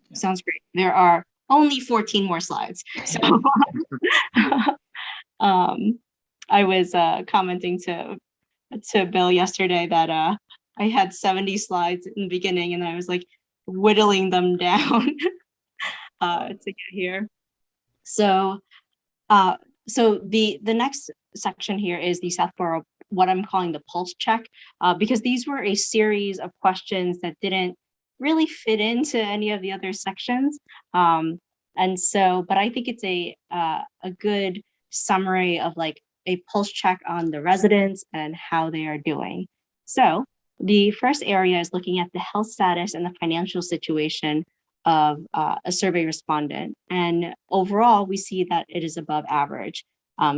yeah. Sounds great. There are only 14 more slides. So I was commenting to Bill yesterday that I had 70 slides in the beginning, and I was like whittling them down to get here. So the next section here is the Southborough, what I'm calling the pulse check, because these were a series of questions that didn't really fit into any of the other sections. And so, but I think it's a good summary of like a pulse check on the residents and how they are doing. So the first area is looking at the health status and the financial situation of a survey respondent. And overall, we see that it is above average.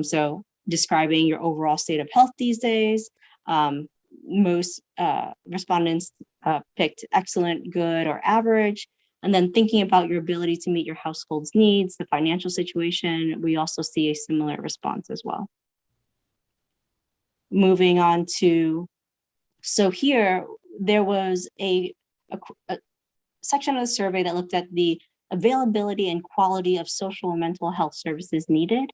So describing your overall state of health these days, most respondents picked excellent, good, or average. And then thinking about your ability to meet your household's needs, the financial situation, we also see a similar response as well. Moving on to, so here, there was a section of the survey that looked at the availability and quality of social and mental health services needed.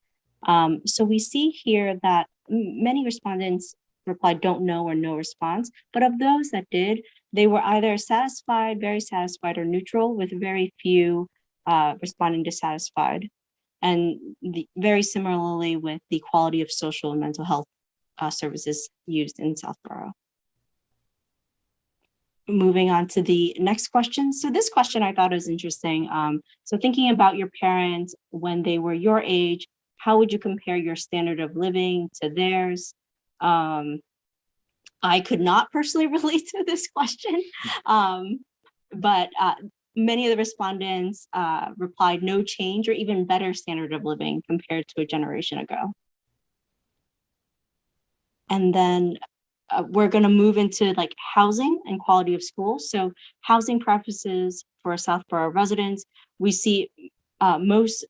So we see here that many respondents replied don't know or no response, but of those that did, they were either satisfied, very satisfied, or neutral, with very few responding dissatisfied. And very similarly with the quality of social and mental health services used in Southborough. Moving on to the next question. So this question I thought was interesting. So thinking about your parents when they were your age, how would you compare your standard of living to theirs? I could not personally relate to this question, but many of the respondents replied no change or even better standard of living compared to a generation ago. And then we're going to move into like housing and quality of schools. So housing preferences for Southborough residents, we see most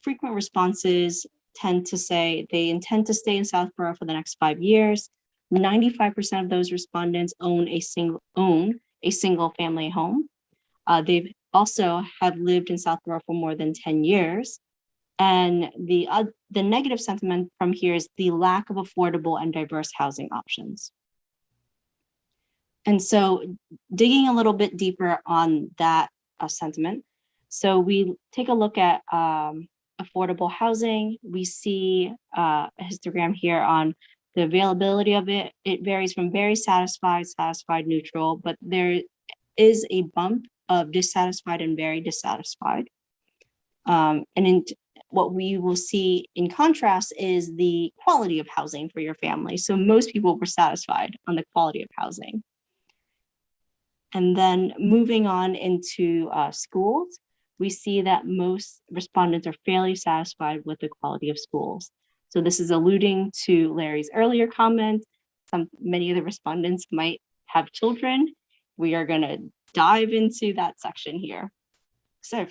frequent responses tend to say they intend to stay in Southborough for the next 5 years. 95% of those respondents own a single family home. They've also have lived in Southborough for more than 10 years. And the negative sentiment from here is the lack of affordable and diverse housing options. And so digging a little bit deeper on that sentiment. So we take a look at affordable housing. We see a histogram here on the availability of it. It varies from very satisfied, satisfied, neutral, but there is a bump of dissatisfied and very dissatisfied. And what we will see in contrast is the quality of housing for your family. So most people were satisfied on the quality of housing. And then moving on into schools, we see that most respondents are fairly satisfied with the quality of schools. So this is alluding to Larry's earlier comment. Many of the respondents might have children. We are going to dive into that section here. So,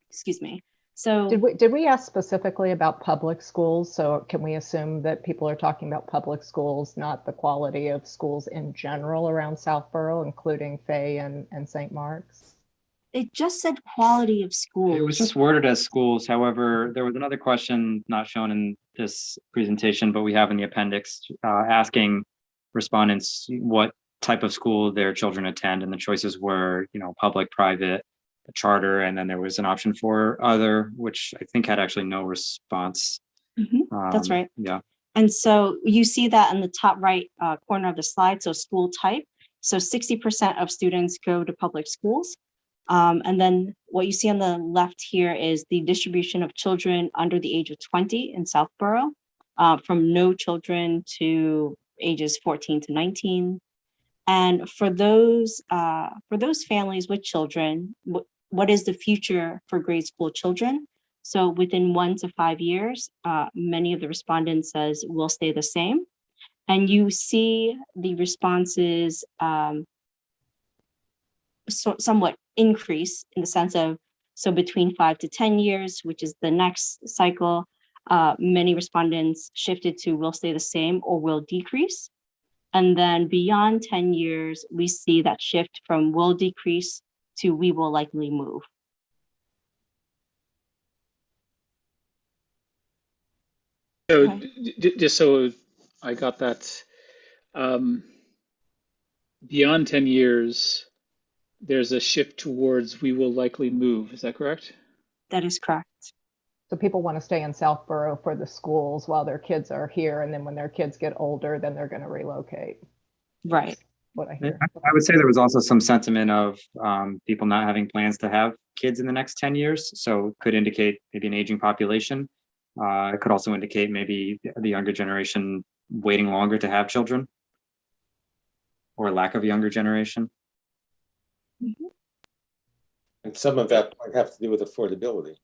excuse me. So did we ask specifically about public schools? So can we assume that people are talking about public schools, not the quality of schools in general around Southborough, including Fay and St. Mark's? It just said quality of schools. It was just worded as schools. However, there was another question not shown in this presentation, but we have in the appendix asking respondents what type of school their children attend. And the choices were, public, private, charter, and then there was an option for other, which I think had actually no response. That's right. Yeah. And so you see that in the top right corner of the slide. So school type. So 60% of students go to public schools. And then what you see on the left here is the distribution of children under the age of 20 in Southborough, from no children to ages 14 to 19. And for those families with children, what is the future for grade school children? So within 1 to 5 years, many of the respondents says will stay the same. And you see the responses somewhat increase in the sense of, so between 5 to 10 years, which is the next cycle, many respondents shifted to will stay the same or will decrease. And then beyond 10 years, we see that shift from will decrease to we will likely move. So Okay. just so I got that, beyond 10 years, there's a shift towards we will likely move. Is that correct? That is correct. So people want to stay in Southborough for the schools while their kids are here. And then when their kids get older, then they're going to relocate. Right. That's what I hear. I would say there was also some sentiment of people not having plans to have kids in the next 10 years. So it could indicate maybe an aging population. It could also indicate maybe the younger generation waiting longer to have children, or lack of younger generation. Mm-hmm. And some of that might have to do with affordability.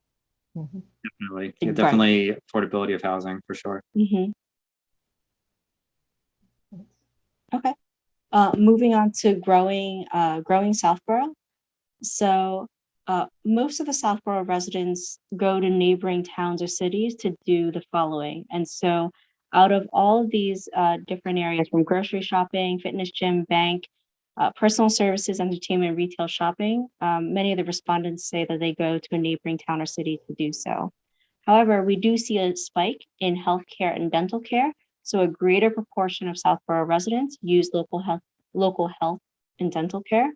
Mhm. Definitely. Yeah, definitely affordability of housing for sure. Mm-hmm. Okay. Moving on to growing Southborough. So most of the Southborough residents go to neighboring towns or cities to do the following. And so out of all of these different areas, from grocery shopping, fitness gym, bank, Personal services, entertainment, retail, shopping. Many of the respondents say that they go to a neighboring town or city to do so. However, we do see a spike in healthcare and dental care. So a greater proportion of Southborough residents use local health and dental care.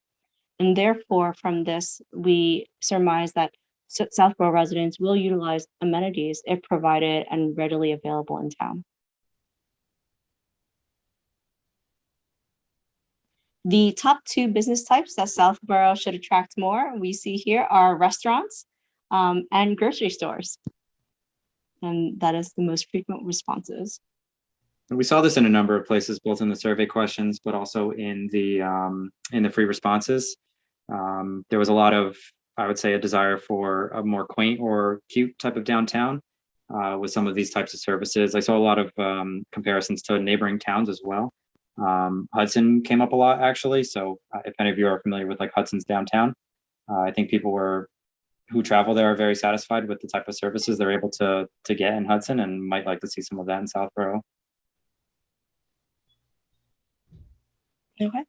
And therefore, from this, we surmise that Southborough residents will utilize amenities if provided and readily available in town. The top 2 business types that Southborough should attract more, we see here, are restaurants and grocery stores. And that is the most frequent responses. And we saw this in a number of places, both in the survey questions, but also in the free responses. There was a lot of, I would say, a desire for a more quaint or cute type of downtown with some of these types of services. I saw a lot of comparisons to neighboring towns as well. Hudson came up a lot, actually. So if any of you are familiar with like Hudson's downtown, I think people who travel there are very satisfied with the type of services they're able to get in Hudson, and might like to see some of that in Southborough. Okay.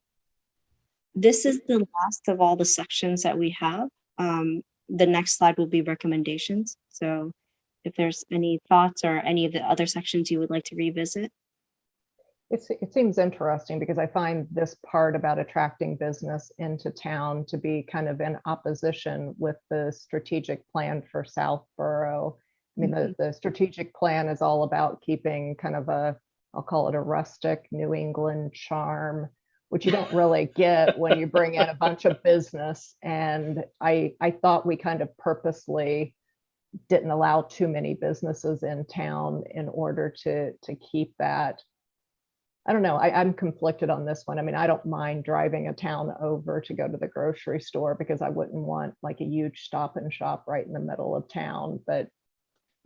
This is the last of all the sections that we have. The next slide will be recommendations. So if there's any thoughts or any of the other sections you would like to revisit. It seems interesting because I find this part about attracting business into town to be kind of in opposition with the strategic plan for Southborough. I mean, the strategic plan is all about keeping kind of I'll call it a rustic New England charm, which you don't really get when you bring in a bunch of business. And I thought we kind of purposely didn't allow too many businesses in town in order to keep that. I don't know. I'm conflicted on this one. I mean, I don't mind driving a town over to go to the grocery store because I wouldn't want like a huge stop and shop right in the middle of town. But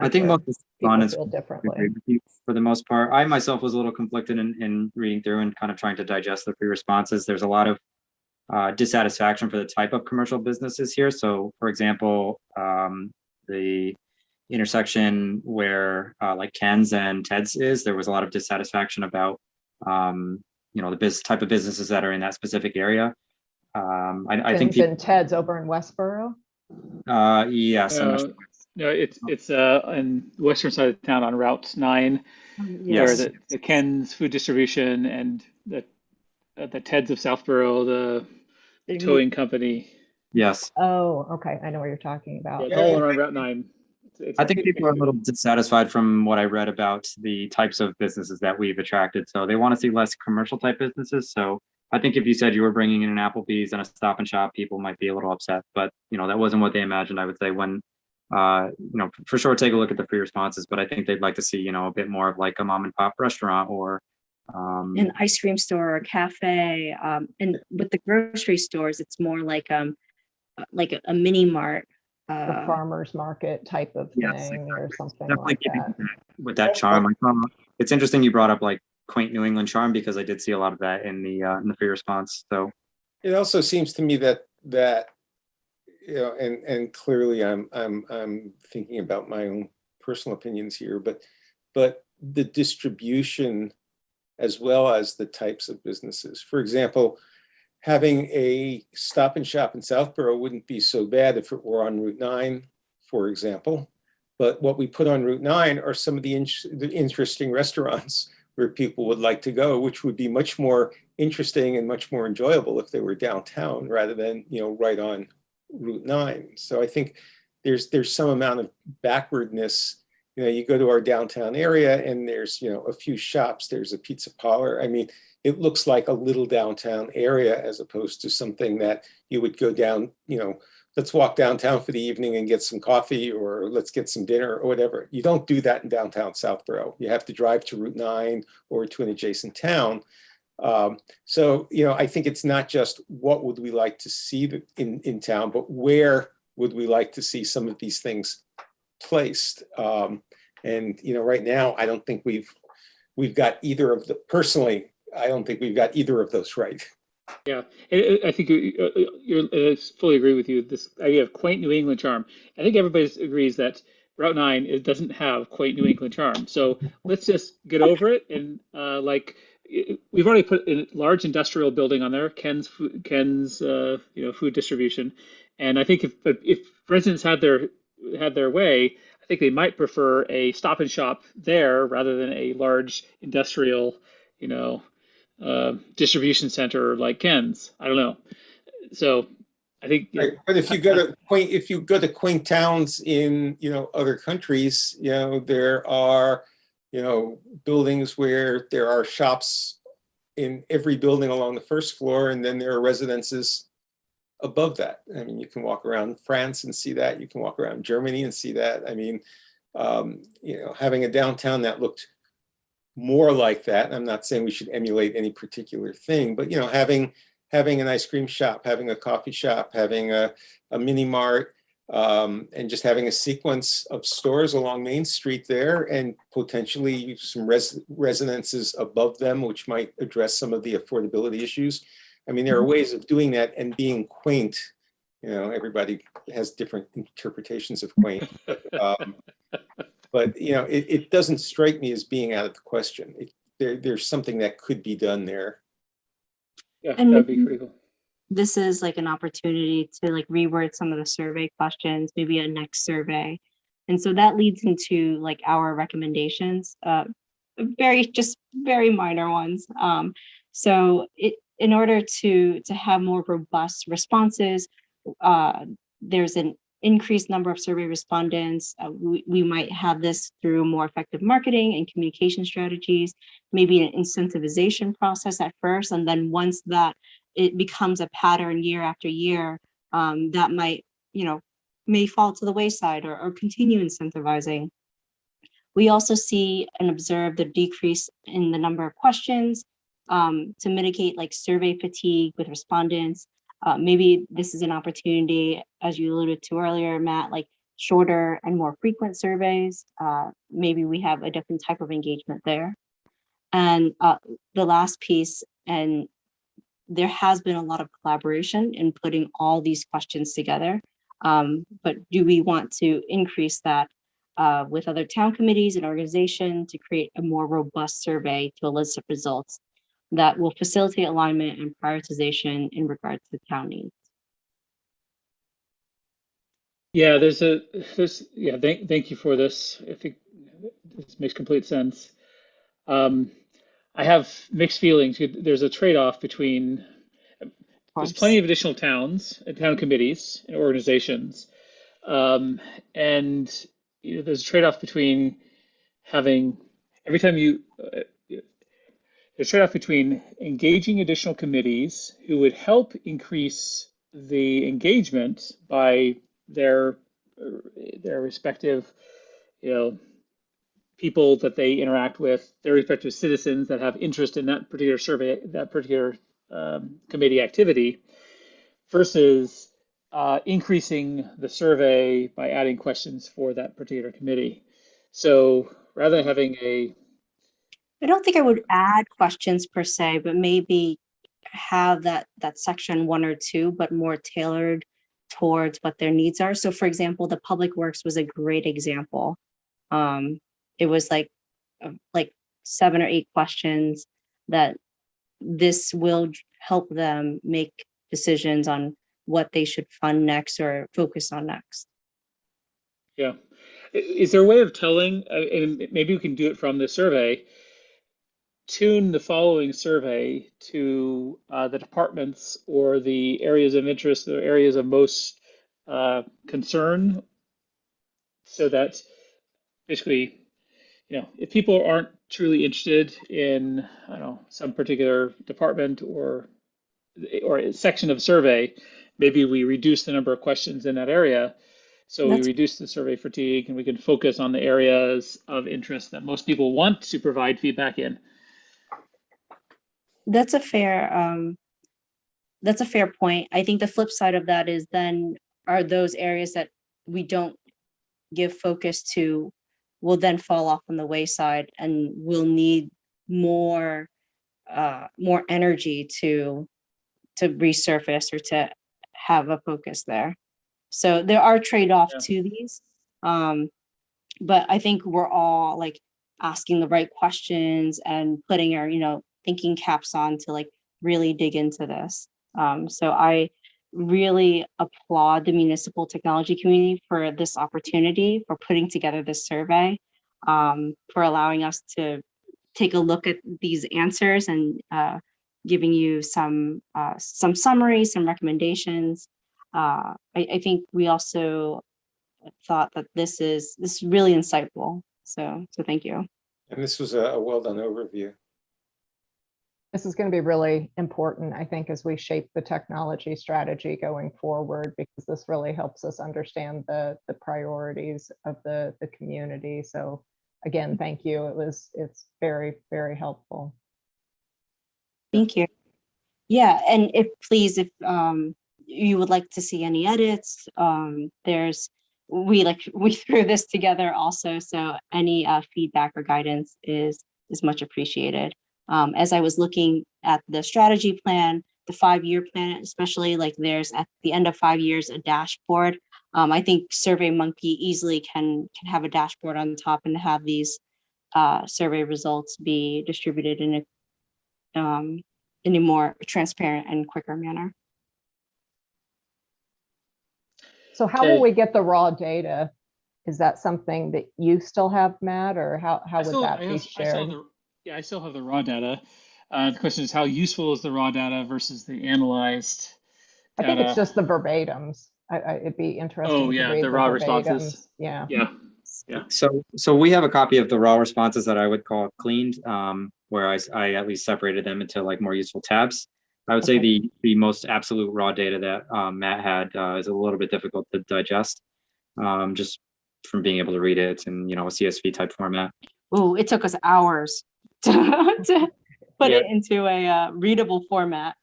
I think most respondents feel differently. agree with you for the most part. I myself was a little conflicted in reading through and kind of trying to digest the free responses. There's a lot of dissatisfaction for the type of commercial businesses here. So, for example, the intersection where like Ken's and Ted's is, there was a lot of dissatisfaction about the type of businesses that are in that specific area. I think Ken's and Ted's over in Westborough. Yes. No, it's on the western side of town on Route 9. Yes. Where the Ken's Food Distribution and the Ted's of Southborough, the towing company. Yes. Oh, okay. I know what you're talking about. Yeah, it's all around Route 9. I think people are a little dissatisfied from what I read about the types of businesses that we've attracted. So they want to see less commercial type businesses. So I think if you said you were bringing in an Applebee's and a Stop and Shop, people might be a little upset. But, that wasn't what they imagined, I would say, when, for sure, take a look at the free responses. But I think they'd like to see, a bit more of like a mom and pop restaurant or an ice cream store or cafe. And with the grocery stores, it's more like a mini mart. The farmer's market type of thing, yes, or something definitely like that. With that charm. It's interesting you brought up like quaint New England charm because I did see a lot of that in the free response. So it also seems to me that and clearly I'm thinking about my own personal opinions here, but the distribution as well as the types of businesses. For example, having a Stop and Shop in Southborough wouldn't be so bad if it were on Route 9, for example. But what we put on Route 9 are some of the interesting restaurants where people would like to go, which would be much more interesting and much more enjoyable if they were downtown rather than, right on Route 9. So I think there's some amount of backwardness. You go to our downtown area and there's, a few shops, there's a pizza parlor. I mean, it looks like a little downtown area as opposed to something that you would go down, let's walk downtown for the evening and get some coffee or let's get some dinner or whatever. You don't do that in downtown Southborough. You have to drive to Route 9 or to an adjacent town. So, I think it's not just what would we like to see in town, but where would we like to see some of these things placed? And, right now, I don't think we've got either of the, personally, I don't think we've got either of those right. Yeah, I think I fully agree with you. This idea of quaint New England charm. I think everybody agrees that Route 9 doesn't have quaint New England charm. So let's just get over it and we've already put a large industrial building on there, Ken's food distribution, and I think if residents had their way, I think they might prefer a Stop and Shop there rather than a large industrial, distribution center like Ken's. I don't know. So I think, Right. But if you go to quaint towns in, other countries, there are, buildings where there are shops in every building along the first floor, and then there are residences above that. I mean, you can walk around France and see that. You can walk around Germany and see that. I mean, having a downtown that looked more like that. I'm not saying we should emulate any particular thing, but having an ice cream shop, having a coffee shop, having a mini mart, and just having a sequence of stores along Main Street there, and potentially some residences above them, which might address some of the affordability issues. I mean, there are ways of doing that and being quaint. Everybody has different interpretations of quaint. But it doesn't strike me as being out of the question. There's something that could be done there. Yeah, And that'd be pretty cool. this is like an opportunity to like reword some of the survey questions, maybe a next survey. And so that leads into like our recommendations, very minor ones. So in order to have more robust responses, there's an increased number of survey respondents. We might have this through more effective marketing and communication strategies, maybe an incentivization process at first. And then once that it becomes a pattern year after year, that might, may fall to the wayside or continue incentivizing. We also see and observe the decrease in the number of questions to mitigate like survey fatigue with respondents. Maybe this is an opportunity, as you alluded to earlier, Matt, like shorter and more frequent surveys. Maybe we have a different type of engagement there. And the last piece, and there has been a lot of collaboration in putting all these questions together. But do we want to increase that with other town committees and organizations to create a more robust survey to elicit results that will facilitate alignment and prioritization in regards to town needs? Yeah, thank you for this. I think this makes complete sense. I have mixed feelings. There's a trade-off between, there's plenty of additional towns and town committees and organizations. And there's a trade-off between having, every time you, there's a trade-off between engaging additional committees who would help increase the engagement by their respective, people that they interact with, their respective citizens that have interest in that particular survey, that particular committee activity, versus increasing the survey by adding questions for that particular committee. So rather than having I don't think I would add questions per se, but maybe have that section 1 or 2, but more tailored towards what their needs are. So for example, the public works was a great example. It was like 7 or 8 questions that this will help them make decisions on what they should fund next or focus on next. Yeah. Is there a way of telling, and maybe we can do it from the survey, tune the following survey to the departments or the areas of interest, the areas of most concern, so that basically, if people aren't truly interested in, I don't know, some particular department or a section of survey, maybe we reduce the number of questions in that area. So we reduce the survey fatigue and we can focus on the areas of interest that most people want to provide feedback in. That's a fair point. I think the flip side of that is then are those areas that we don't give focus to will then fall off on the wayside and will need more energy to resurface or to have a focus there. So there are trade-offs to these. But I think we're all like asking the right questions and putting our, thinking caps on to like really dig into this. So I really applaud the municipal technology community for this opportunity, for putting together this survey, for allowing us to take a look at these answers and giving you some summaries, some recommendations. I think we also thought that this is really insightful. So thank you. And this was a well done overview. This is going to be really important, I think, as we shape the technology strategy going forward, because this really helps us understand the priorities of the community. So again, thank you. It's very, very helpful. Thank you. Yeah, and if you would like to see any edits, we threw this together also, so any feedback or guidance is much appreciated. As I was looking at the strategy plan, the 5-year plan, especially, like there's at the end of 5 years a dashboard. I think SurveyMonkey easily can have a dashboard on top and have these survey results be distributed in a more transparent and quicker manner. So how will we get the raw data? Is that something that you still have, Matt, or how would that be shared? I still have the raw data. The question is, how useful is the raw data versus the analyzed data? I think it's just the verbatims. It'd be interesting to read the raw verbatims. responses. Yeah. So we have a copy of the raw responses that I would call cleaned, where I at least separated them into like more useful tabs. I would say the most absolute raw data that Matt had is a little bit difficult to digest, just from being able to read it in, a CSV type format. Oh, it took us hours to put it into a readable format.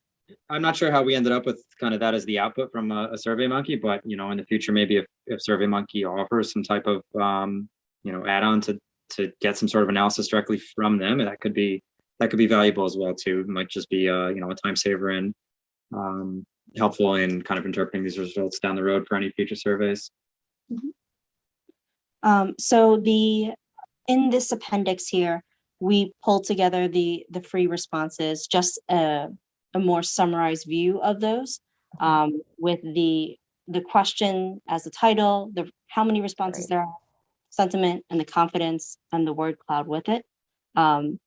I'm not sure how we ended up with kind of that as the output from a SurveyMonkey, but in the future, maybe if SurveyMonkey offers some type of add-on to get some sort of analysis directly from them, that could be valuable as well too. It might just be a time saver and helpful in kind of interpreting these results down the road for any future surveys. So in this appendix here, we pulled together the free responses, just a more summarized view of those, with the question as the title, how many responses there are, sentiment, and the confidence, and the word cloud with it.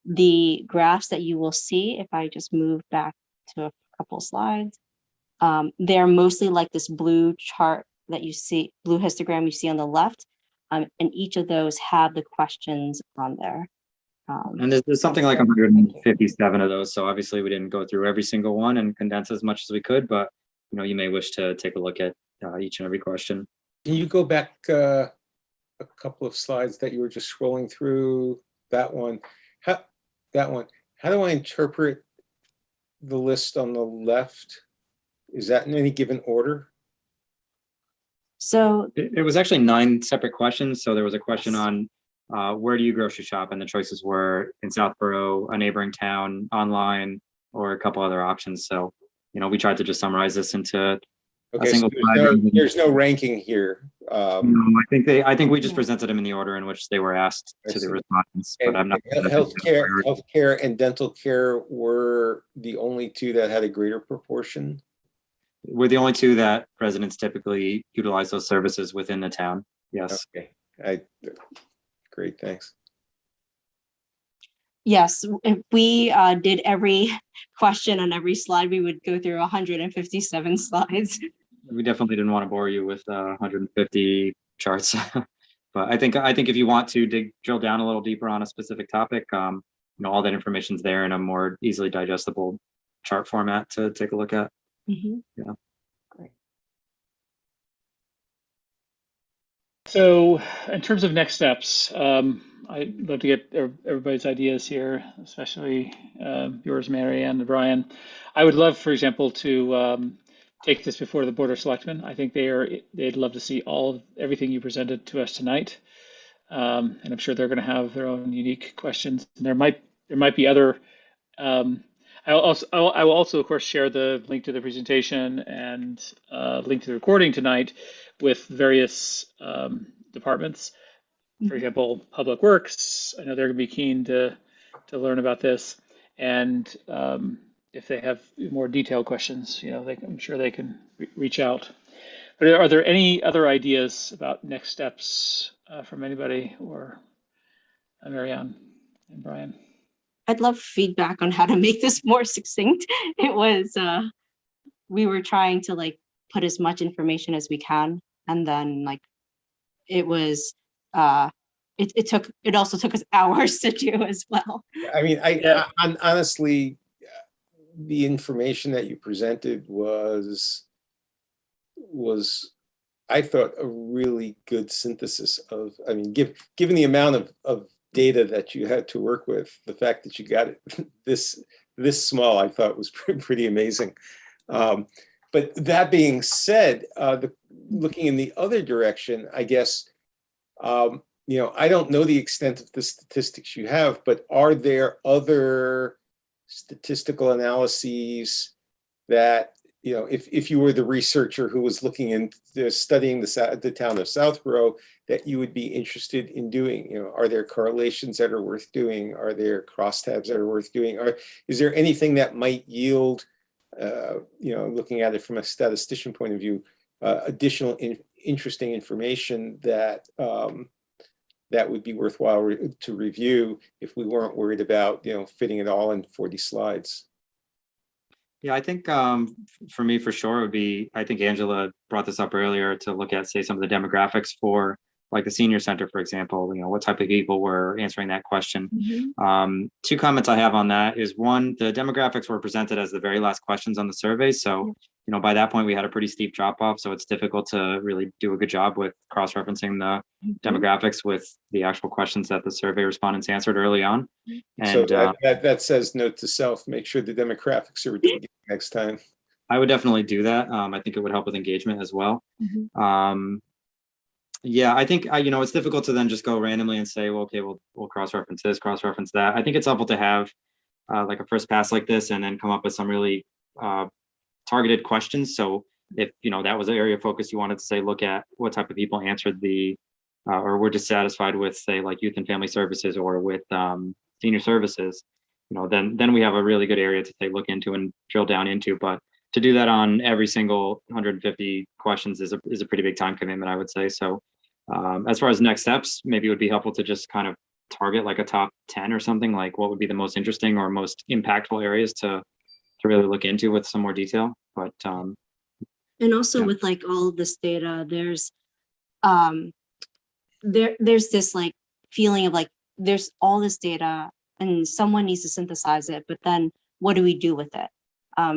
The graphs that you will see, if I just move back to a couple slides, they're mostly like this blue chart that you see, blue histogram you see on the left, and each of those have the questions on there. And there's something like 157 of those, so obviously we didn't go through every single one and condense as much as we could, but you may wish to take a look at each and every question. Can you go back a couple of slides that you were just scrolling through? That one. How do I interpret the list on the left? Is that in any given order? So it was actually 9 separate questions. So there was a question on where do you grocery shop, and the choices were in Southborough, a neighboring town, online, or a couple other options. So we tried to just summarize this into a single slide. There's no ranking here. No, I think we just presented them in the order in which they were asked to the respondents. But I'm not. Healthcare and dental care were the only 2 that had a greater proportion. We're the only 2 that residents typically utilize those services within the town. Yes. Okay. Great. Thanks. Yes, if we did every question on every slide, we would go through 157 slides. We definitely didn't want to bore you with 150 charts, but I think if you want to drill down a little deeper on a specific topic, all that information's there in a more easily digestible chart format to take a look at. Mm-hmm. Yeah. Great. So in terms of next steps, I'd love to get everybody's ideas here, especially yours, Mary and Brian. I would love, for example, to take this before the Board of Selectmen. I think they'd love to see everything you presented to us tonight, and I'm sure they're going to have their own unique questions. And there might be other. I will also, of course, share the link to the presentation and link to the recording tonight with various departments. For example, Public Works. I know they're going to be keen to learn about this. And if they have more detailed questions, I'm sure they can reach out. But are there any other ideas about next steps from anybody, or Marianne and Brian? I'd love feedback on how to make this more succinct. It was, we were trying to like put as much information as we can. And then like, it was, it also took us hours to do as well. I mean, Yeah. honestly, the information that you presented was, I thought, a really good synthesis of, I mean, given the amount of data that you had to work with, the fact that you got it this small, I thought was pretty amazing. But that being said, looking in the other direction, I guess, I don't know the extent of the statistics you have, but are there other statistical analyses that, if you were the researcher who was looking into studying the town of Southborough, that you would be interested in doing? Are there correlations that are worth doing? Are there crosstabs that are worth doing? Or is there anything that might yield, looking at it from a statistician point of view, additional interesting information that that would be worthwhile to review if we weren't worried about, fitting it all in 40 slides? Yeah, I think for me, for sure, it would be, I think Angela brought this up earlier, to look at, say, some of the demographics for like the senior center, for example, what type of people were answering that question. Two comments I have on that is, one, the demographics were presented as the very last questions on the survey. So, by that point we had a pretty steep drop off. So it's difficult to really do a good job with cross-referencing the demographics with the actual questions that the survey respondents answered early on. And so that says, note to self, make sure the demographics are repeated next time. I would definitely do that. I think it would help with engagement as well. Yeah, I think, it's difficult to then just go randomly and say, well, okay, we'll cross-reference this, cross-reference that. I think it's helpful to have like a first pass like this, and then come up with some really targeted questions. So if, that was an area of focus, you wanted to say, look at what type of people answered or were dissatisfied with, say, like youth and family services, or with senior services, then we have a really good area to look into and drill down into. But to do that on every single 150 questions is a pretty big time commitment, I would say. So as far as next steps, maybe it would be helpful to just kind of target like a top 10 or something, like what would be the most interesting or most impactful areas to really look into with some more detail. But and also with like all of this data, there's this like feeling of like, there's all this data and someone needs to synthesize it, but then what do we do with it?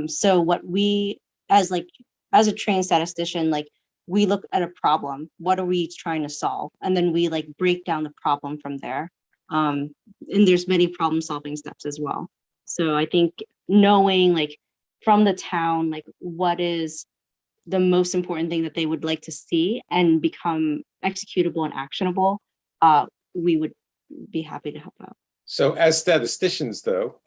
So what we, as a trained statistician, like we look at a problem, what are we trying to solve? And then we like break down the problem from there. And there's many problem solving steps as well. So I think knowing like from the town, like what is the most important thing that they would like to see and become executable and actionable, we would be happy to help out. So as statisticians though,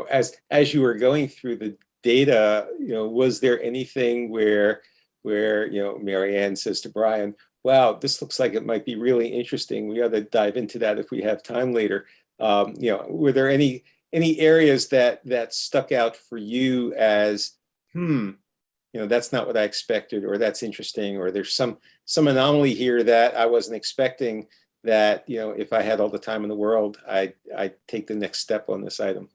as you were going through the data, was there anything where Marianne says to Brian, wow, this looks like it might be really interesting, we ought to dive into that if we have time later? Were there any areas that stuck out for you as, that's not what I expected, or that's interesting, or there's some anomaly here that I wasn't expecting, that, if I had all the time in the world, I'd take the next step on this item?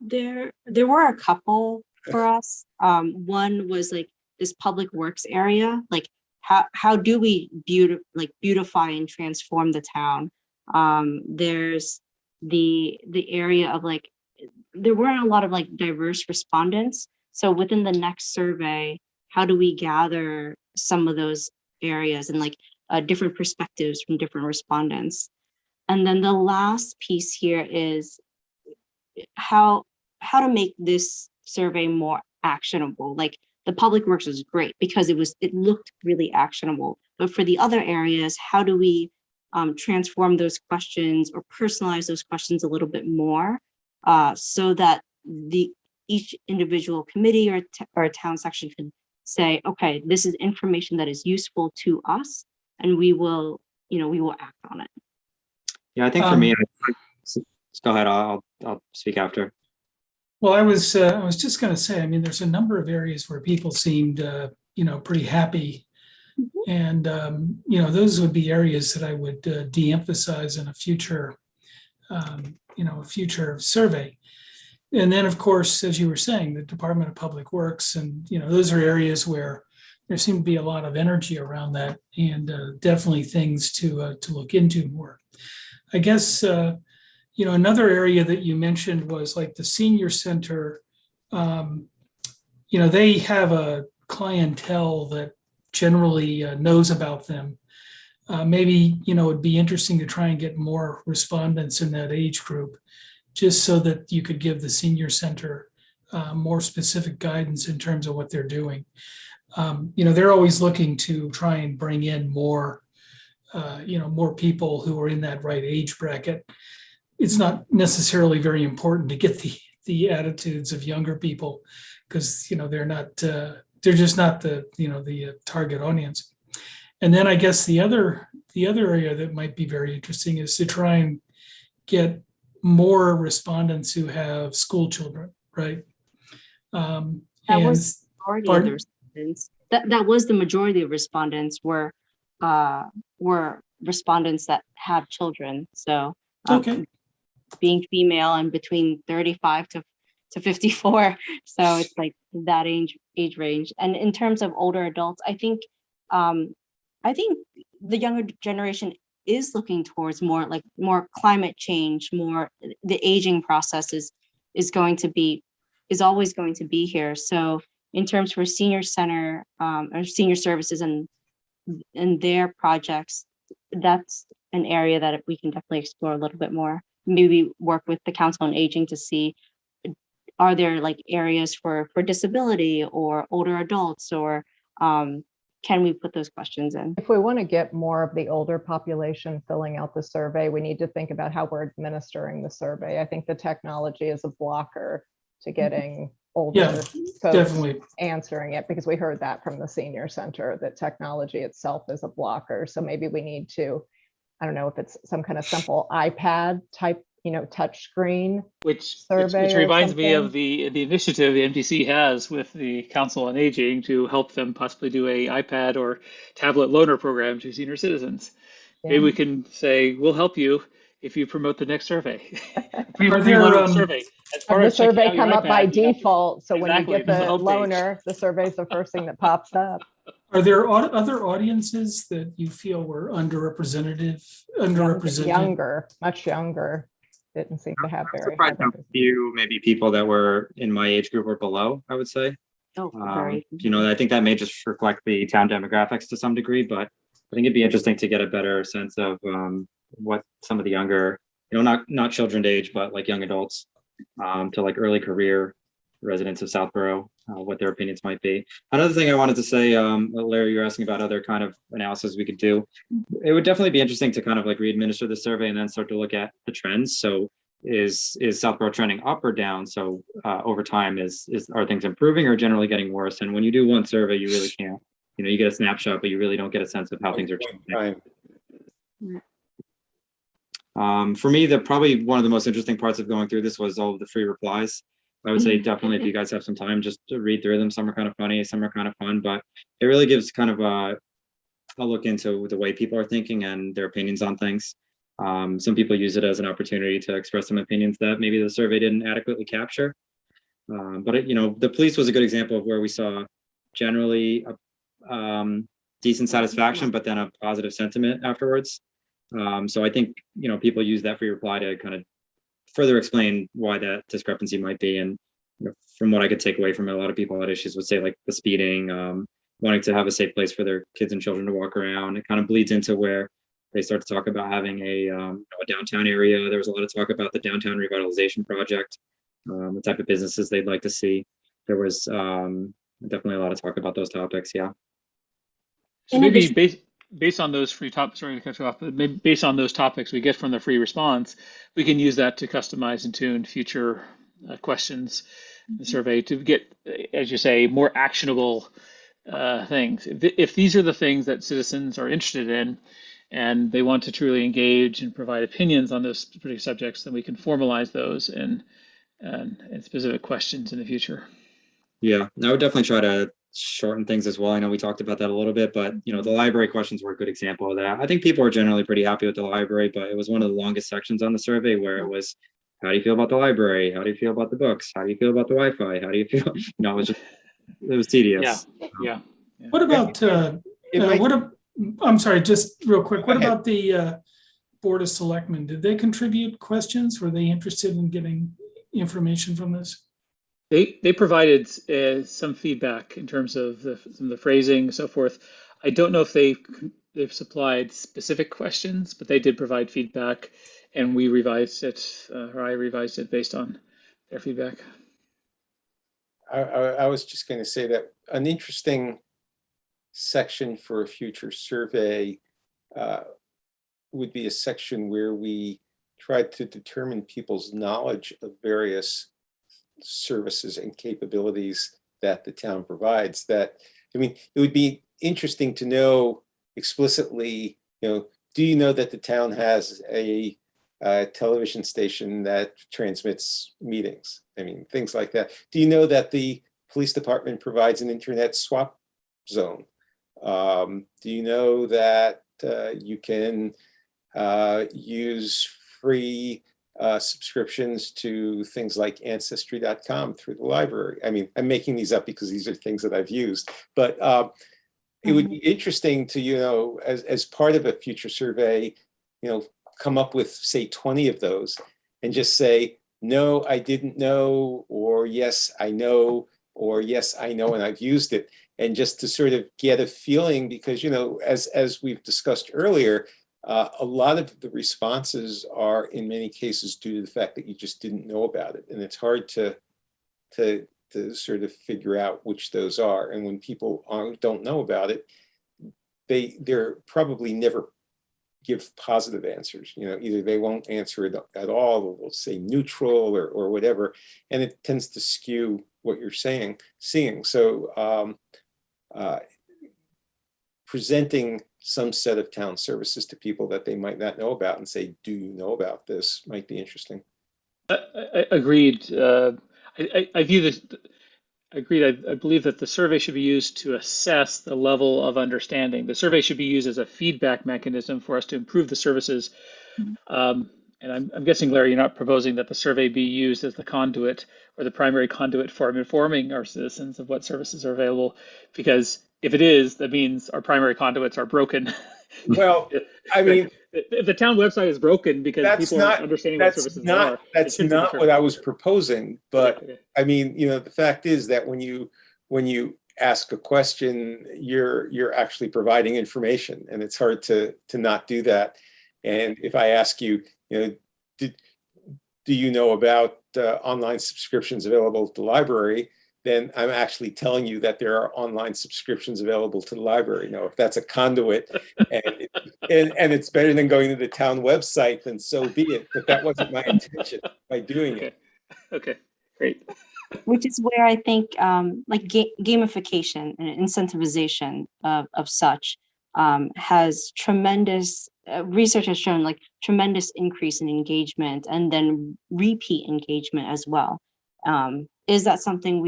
There were a couple for us. One was like this public works area, like how do we beautify and transform the town? There's the area of like, there weren't a lot of like diverse respondents. So within the next survey, how do we gather some of those areas and like different perspectives from different respondents? And then the last piece here is how to make this survey more actionable. Like the public works was great because it looked really actionable. But for the other areas, how do we transform those questions or personalize those questions a little bit more, so that each individual committee or town section can say, okay, this is information that is useful to us, and we will act on it. Yeah, I think for me, go ahead. I'll speak after. Well, I was just going to say, I mean, there's a number of areas where people seemed, pretty happy. And, those would be areas that I would de-emphasize in a future survey. And then, of course, as you were saying, the Department of Public Works, and, those are areas where there seemed to be a lot of energy around that, and definitely things to look into more. I guess, another area that you mentioned was like the senior center. They have a clientele that generally knows about them. Maybe, it'd be interesting to try and get more respondents in that age group, just so that you could give the senior center more specific guidance in terms of what they're doing. They're always looking to try and bring in more people who are in that right age bracket. It's not necessarily very important to get the attitudes of younger people, because they're just not the target audience. And then I guess the other area that might be very interesting is to try and get more respondents who have school children, right? That was the majority of the respondents. That was the majority of respondents were respondents that have children. So okay. Being female and between 35 to 54, so it's like that age range. And in terms of older adults, I think the younger generation is looking towards more climate change, more the aging process is always going to be here. So in terms for senior center or senior services and their projects, that's an area that we can definitely explore a little bit more. Maybe work with the Council on Aging to see, are there like areas for disability or older adults, or can we put those questions in? If we want to get more of the older population filling out the survey, we need to think about how we're administering the survey. I think the technology is a blocker to getting older folks definitely answering it, because we heard that from the senior center, that technology itself is a blocker. So maybe we need to, I don't know if it's some kind of simple iPad type, touch screen Which survey. reminds me of the initiative the MTC has with the Council on Aging to help them possibly do a iPad or tablet loaner program to senior citizens. Maybe we can say, we'll help you if you promote the next survey. Preloaded survey. As part the of checking survey out your come up by iPad, you have to- default. So when you Exactly, get the the homepage. loaner, the survey is the first thing that pops up. Are there other audiences that you feel were underrepresented? Younger, much younger. Didn't seem to have very high a few maybe people that were in my age group or below, I would say. I think that may just reflect the town demographics to some degree, but I think it'd be interesting to get a better sense of what some of the younger, not children age, but like young adults to like early career residents of Southborough, what their opinions might be. Another thing I wanted to say, Larry, you're asking about other kind of analysis we could do. It would definitely be interesting to kind of like re-administer the survey and then start to look at the trends. So is Southborough trending up or down? So over time, are things improving or generally getting worse? And when you do one survey, you really can't, you get a snapshot, but you really don't get a sense of how things are changing. For me, probably one of the most interesting parts of going through this was all of the free replies. I would say definitely if you guys have some time, just to read through them. Some are kind of funny, some are kind of fun, but it really gives kind of a look into the way people are thinking and their opinions on things. Some people use it as an opportunity to express some opinions that maybe the survey didn't adequately capture. But the police was a good example of where we saw generally decent satisfaction, but then a positive sentiment afterwards. So I think, people use that free reply to kind of further explain why that discrepancy might be. And from what I could take away from it, a lot of people had issues with, say, like the speeding, wanting to have a safe place for their kids and children to walk around. It kind of bleeds into where they start to talk about having a downtown area. There was a lot of talk about the downtown revitalization project, the type of businesses they'd like to see. There was definitely a lot of talk about those topics. Yeah. So maybe based on those free topics, sorry to cut you off, but maybe based on those topics we get from the free response, we can use that to customize and tune future questions in the survey to get, as you say, more actionable things. If these are the things that citizens are interested in, and they want to truly engage and provide opinions on those particular subjects, then we can formalize those and specific questions in the future. Yeah, I would definitely try to shorten things as well. I know we talked about that a little bit, but the library questions were a good example of that. I think people are generally pretty happy with the library, but it was one of the longest sections on the survey where it was, how do you feel about the library? How do you feel about the books? How do you feel about the Wi-Fi? How do you feel? It was tedious. Yeah. What about, I'm sorry, just real quick. What about the Board of Selectmen? Did they contribute questions? Were they interested in getting information from this? They provided some feedback in terms of some of the phrasing and so forth. I don't know if they've supplied specific questions, but they did provide feedback, and we revised it, or I revised it based on their feedback. I was just going to say that an interesting section for a future survey would be a section where we tried to determine people's knowledge of various services and capabilities that the town provides. That, I mean, it would be interesting to know explicitly, do you know that the town has a television station that transmits meetings? I mean, things like that. Do you know that the police department provides an internet swap zone? Do you know that you can use free subscriptions to things like ancestry.com through the library? I mean, I'm making these up because these are things that I've used, but it would be interesting to, as part of a future survey, come up with, say, 20 of those and just say, no, I didn't know, or yes, I know, or yes, I know, and I've used it. And just to sort of get a feeling, because, as we've discussed earlier, a lot of the responses are in many cases due to the fact that you just didn't know about it. And it's hard to sort of figure out which those are. And when people don't know about it, they're probably never give positive answers. Either they won't answer it at all, or will say neutral or whatever. And it tends to skew what you're seeing. So presenting some set of town services to people that they might not know about and say, do you know about this, might be interesting. Agreed. I view this, agreed. I believe that the survey should be used to assess the level of understanding. The survey should be used as a feedback mechanism for us to improve the services. And I'm guessing, Larry, you're not proposing that the survey be used as the conduit or the primary conduit for informing our citizens of what services are available, because if it is, that means our primary conduits are broken. Well, I mean, if the town website is broken because people aren't understanding what services are, that's not what I was proposing. But okay. I mean, the fact is that when you ask a question, you're actually providing information, and it's hard to not do that. And if I ask you, do you know about online subscriptions available at the library? Then I'm actually telling you that there are online subscriptions available to the library. Now, if that's a conduit and it's better than going to the town website, then so be it. But that wasn't my intention by doing it. Okay, great. Which is where I think like gamification and incentivization of such has tremendous, research has shown like tremendous increase in engagement and then repeat engagement as well. Is that something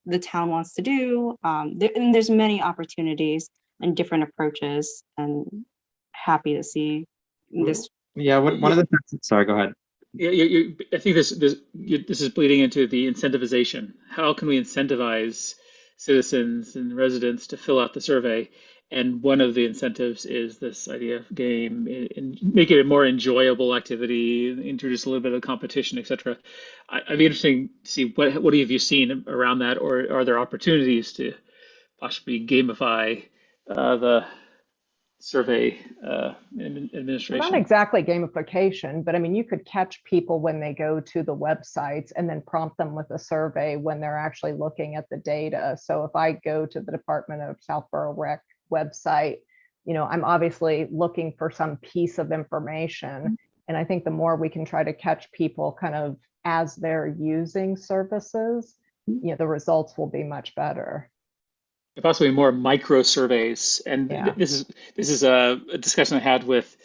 the town wants to do? And there's many opportunities and different approaches, and happy to see this. Yeah, one of the, sorry, go ahead. Yeah, I think this is bleeding into the incentivization. How can we incentivize citizens and residents to fill out the survey? And one of the incentives is this idea of game, and make it a more enjoyable activity, introduce a little bit of competition, etc. I'd be interested to see what have you seen around that, or are there opportunities to possibly gamify the survey administration? Not exactly gamification, but I mean, you could catch people when they go to the websites and then prompt them with a survey when they're actually looking at the data. So if I go to the Department of Southborough Rec website, I'm obviously looking for some piece of information. And I think the more we can try to catch people kind of as they're using services, the results will be much better. possibly more micro surveys. And Yeah. this is a discussion I had with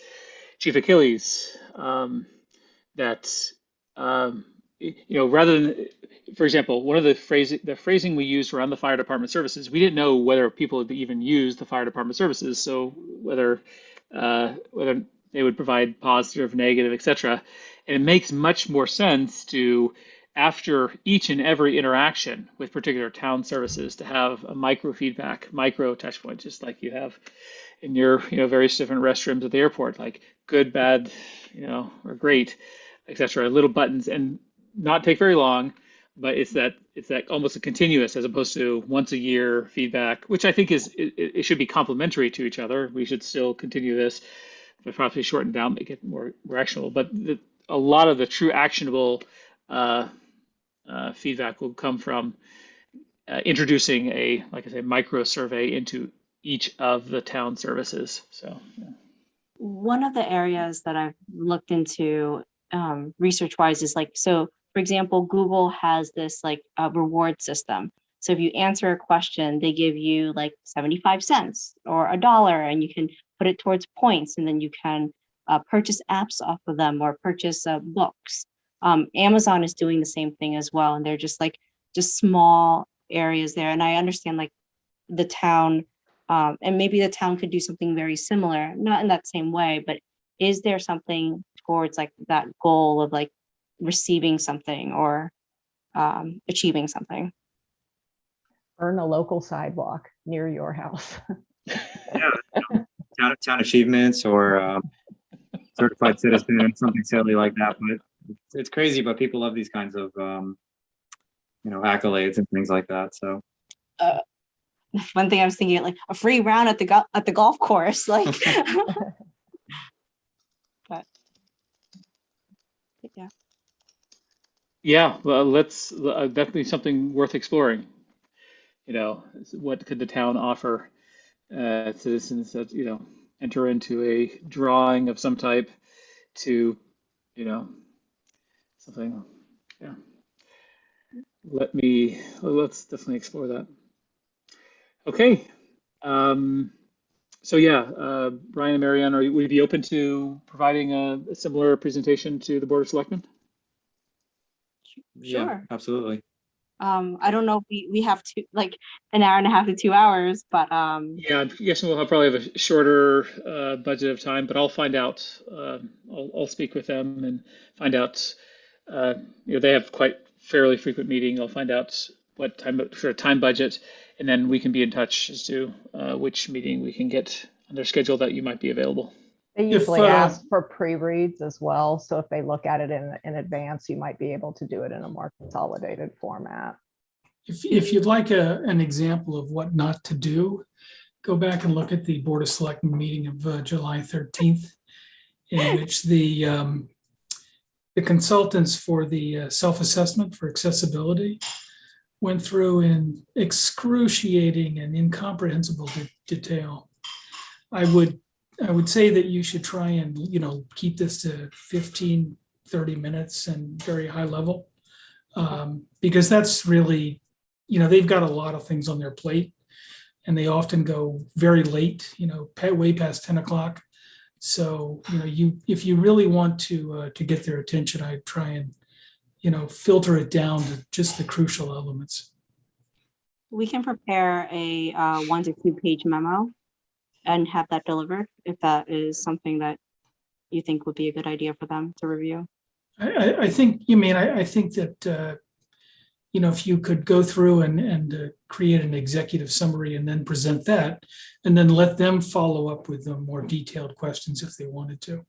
Chief Achilles, that rather than, for example, one of the phrasing we used around the fire department services, we didn't know whether people would even use the fire department services, so whether they would provide positive, negative, etc. And it makes much more sense to, after each and every interaction with particular town services, to have a micro feedback, micro touch point, just like you have in your various different restrooms at the airport, like good, bad, or great, etc. Little buttons, and not take very long, but it's that almost a continuous, as opposed to once a year feedback, which I think it should be complementary to each other. We should still continue this, but probably shorten down, make it more actionable. But a lot of the true actionable feedback will come from introducing a, like I say, micro survey into each of the town services. So yeah. One of the areas that I've looked into research-wise is like, so for example, Google has this like reward system. So if you answer a question, they give you like 75 cents or $1, and you can put it towards points, and then you can purchase apps off of them or purchase books. Amazon is doing the same thing as well, and they're just small areas there. And I understand like the town, and maybe the town could do something very similar, not in that same way, but is there something towards like that goal of like receiving something or achieving something? Earn a local sidewalk near your house. Yeah, town achievements or certified citizen, something silly like that. But it's crazy, but people love these kinds of accolades and things like that. So one thing I was thinking, like a free round at the golf course, like. But yeah. Yeah, well, let's definitely something worth exploring. What could the town offer citizens that enter into a drawing of some type to something. Yeah, let's definitely explore that. Okay. So yeah, Brian and Marianne, would you be open to providing a similar presentation to the Board of Selectmen? yeah, Sure. absolutely. I don't know if we have to like an hour and a half to 2 hours, but Yeah, I'm guessing we'll probably have a shorter budget of time, but I'll find out. I'll speak with them and find out. They have quite fairly frequent meeting. I'll find out what time budget, and then we can be in touch as to which meeting we can get on their schedule that you might be available. They usually ask for pre-reads as well. So if they look at it in advance, you might be able to do it in a more consolidated format. If you'd like an example of what not to do, go back and look at the Board of Selectmen meeting of July 13th, in which the consultants for the self-assessment for accessibility went through in excruciating and incomprehensible detail. I would say that you should try and keep this to 15, 30 minutes and very high level, because that's really, they've got a lot of things on their plate, and they often go very late, way past 10 o'clock. So, if you really want to get their attention, I'd try and, filter it down to just the crucial elements. we can prepare a 1 to 2 page memo and have that delivered if that is something that you think would be a good idea for them to review. I think that if you could go through and create an executive summary and then present that, and then let them follow up with the more detailed questions if they wanted to.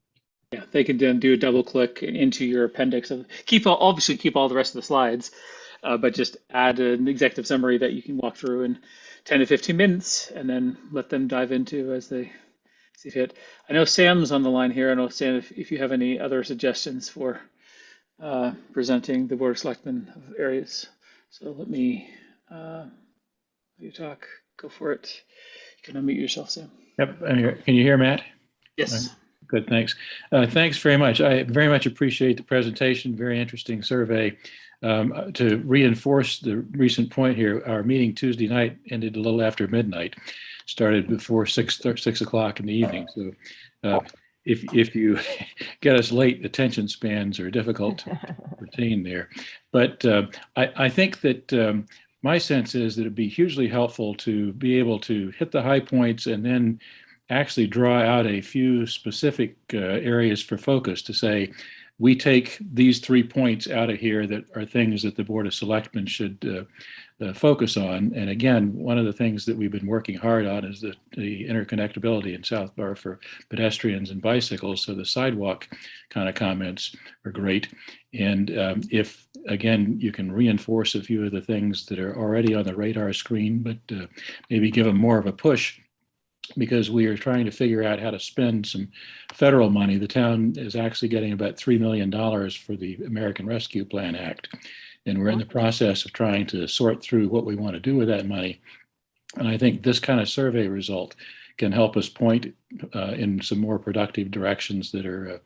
Yeah, they could then do a double click into your appendix of obviously keep all the rest of the slides, but just add an executive summary that you can walk through in 10 to 15 minutes, and then let them dive into as they see fit. I know Sam's on the line here. I know, Sam, if you have any other suggestions for presenting the Board of Selectmen of areas. So let me you talk. Go for it. You can unmute yourself, Sam. Yep, I'm here. Can you hear Matt? Yes. Good, thanks. Thanks very much. I very much appreciate the presentation. Very interesting survey. To reinforce the recent point here, our meeting Tuesday night ended a little after midnight, started before 6 o'clock in the evening. So if you get us late, attention spans are difficult to retain there. But I think that my sense is that it'd be hugely helpful to be able to hit the high points and then actually draw out a few specific areas for focus to say, we take these 3 points out of here that are things that the Board of Selectmen should focus on. And again, one of the things that we've been working hard on is the interconnectability in Southborough for pedestrians and bicycles. So the sidewalk kind of comments are great. And if, again, you can reinforce a few of the things that are already on the radar screen, but maybe give them more of a push, because we are trying to figure out how to spend some federal money. The town is actually getting about $3 million for the American Rescue Plan Act. And we're in the process of trying to sort through what we want to do with that money. And I think this kind of survey result can help us point in some more productive directions that are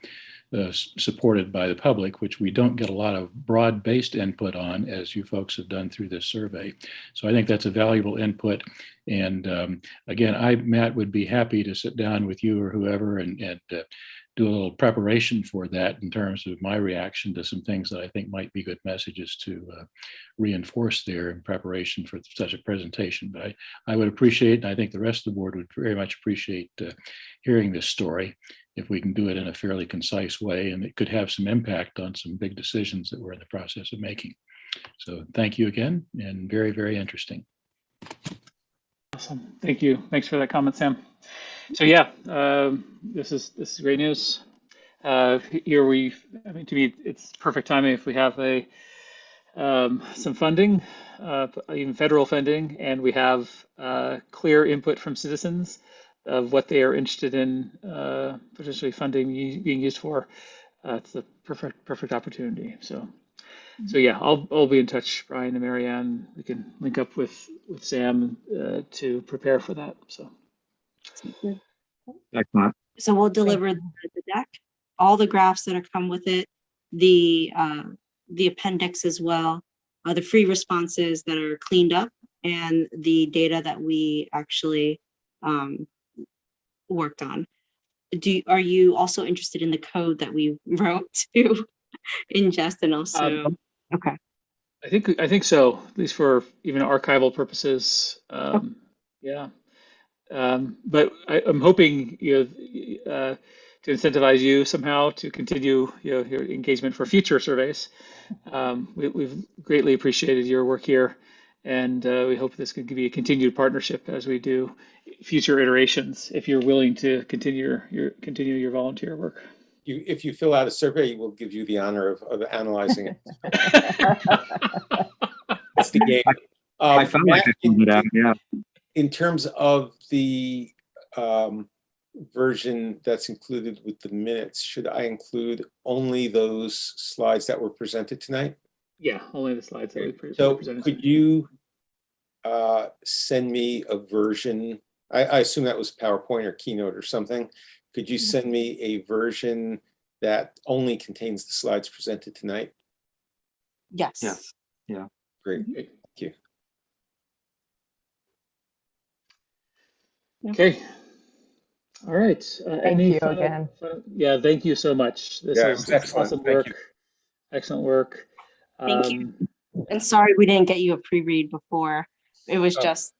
supported by the public, which we don't get a lot of broad-based input on, as you folks have done through this survey. So I think that's a valuable input. And again, Matt, would be happy to sit down with you or whoever and do a little preparation for that in terms of my reaction to some things that I think might be good messages to reinforce there in preparation for such a presentation. But I would appreciate, and I think the rest of the board would very much appreciate hearing this story, if we can do it in a fairly concise way, and it could have some impact on some big decisions that we're in the process of making. So thank you again, and very, very interesting. Awesome. Thank you. Thanks for that comment, Sam. So yeah, this is great news. Here I mean, to me, it's perfect timing if we have some funding, even federal funding, and we have clear input from citizens of what they are interested in potentially funding being used for. It's the perfect opportunity. So yeah, I'll be in touch, Brian and Marianne. We can link up with Sam to prepare for that. So Excellent. So we'll deliver the deck, all the graphs that are come with it, the appendix as well, the free responses that are cleaned up, and the data that we actually worked on. Are you also interested in the code that we wrote to ingest and also? Okay. I think so, at least for even archival purposes. Yeah. But I'm hoping to incentivize you somehow to continue your engagement for future surveys. We've greatly appreciated your work here, and we hope this could be a continued partnership as we do future iterations. If you're willing to continue your volunteer work. If you fill out a survey, we'll give you the honor of analyzing it. That's the game. I found like I figured it out, yeah. In terms of the version that's included with the minutes, should I include only those slides that were presented tonight? Yeah, only the slides that we presented. So could you send me a version? I assume that was PowerPoint or Keynote or something. Could you send me a version that only contains the slides presented tonight? Yes. Yes. Yeah. Great. Thank you. Okay. All right. Thank you again. Yeah, thank you so much. This is excellent. Awesome work. Excellent work. Thank you. And sorry we didn't get you a pre-read before. It was just,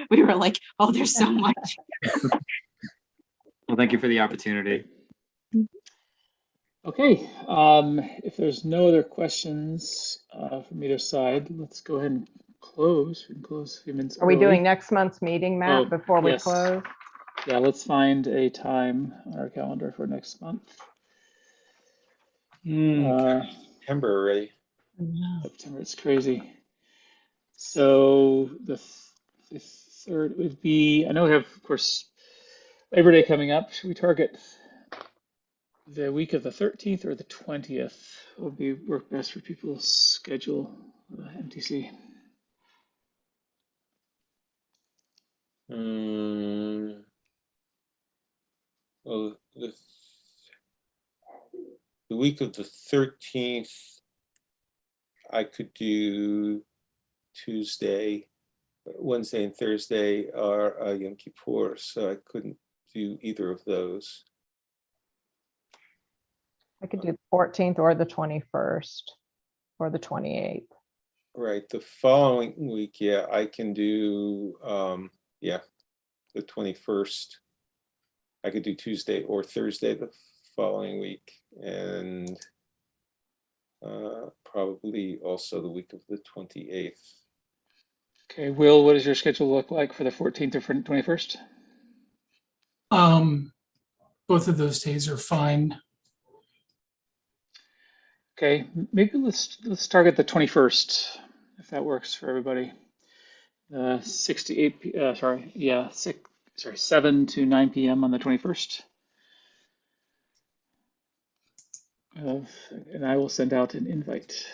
we were like, oh, there's so much. Well, thank you for the opportunity. Okay. If there's no other questions from either side, let's go ahead and close. We can close a few minutes Are we early. doing next month's meeting, Matt, before we close? Yeah, let's find a time on our calendar for next month. September already. September, it's crazy. So the third would be, I know we have, of course, Labor Day coming up. Should we target the week of the 13th or the 20th? Will be work best for people's schedule, MTC. Well, the week of the 13th, I could do Tuesday, Wednesday and Thursday are Yom Kippur, so I couldn't do either of those. I could do the 14th or the 21st or the 28th. Right, the following week, yeah, I can do, yeah, the 21st. I could do Tuesday or Thursday the following week, and probably also the week of the 28th. Okay, Will, what does your schedule look like for the 14th or 21st? Both of those days are fine. Okay, maybe let's target the 21st, if that works for everybody. 6 to 8, sorry, yeah, 7 to 9 p.m. on the 21st. And I will send out an invite.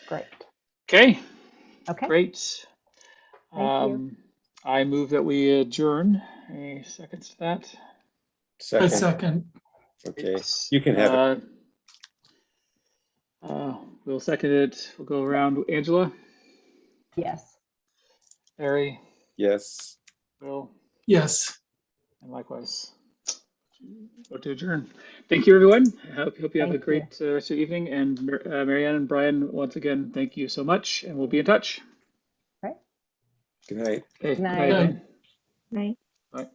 Great. Okay, Okay. great. Thank you. I move that we adjourn. Any seconds to that? A Second, second. okay, you can have it. We'll second it. We'll go around. Angela, Yes. Barry, Yes. Will, Yes. and likewise. Vote to adjourn. Thank you, everyone. I hope you have a Thank great rest of the evening. And Marianne and Brian, once again, thank you so much, and we'll be in touch. Good night. Okay, Good night. everyone. Right. Bye.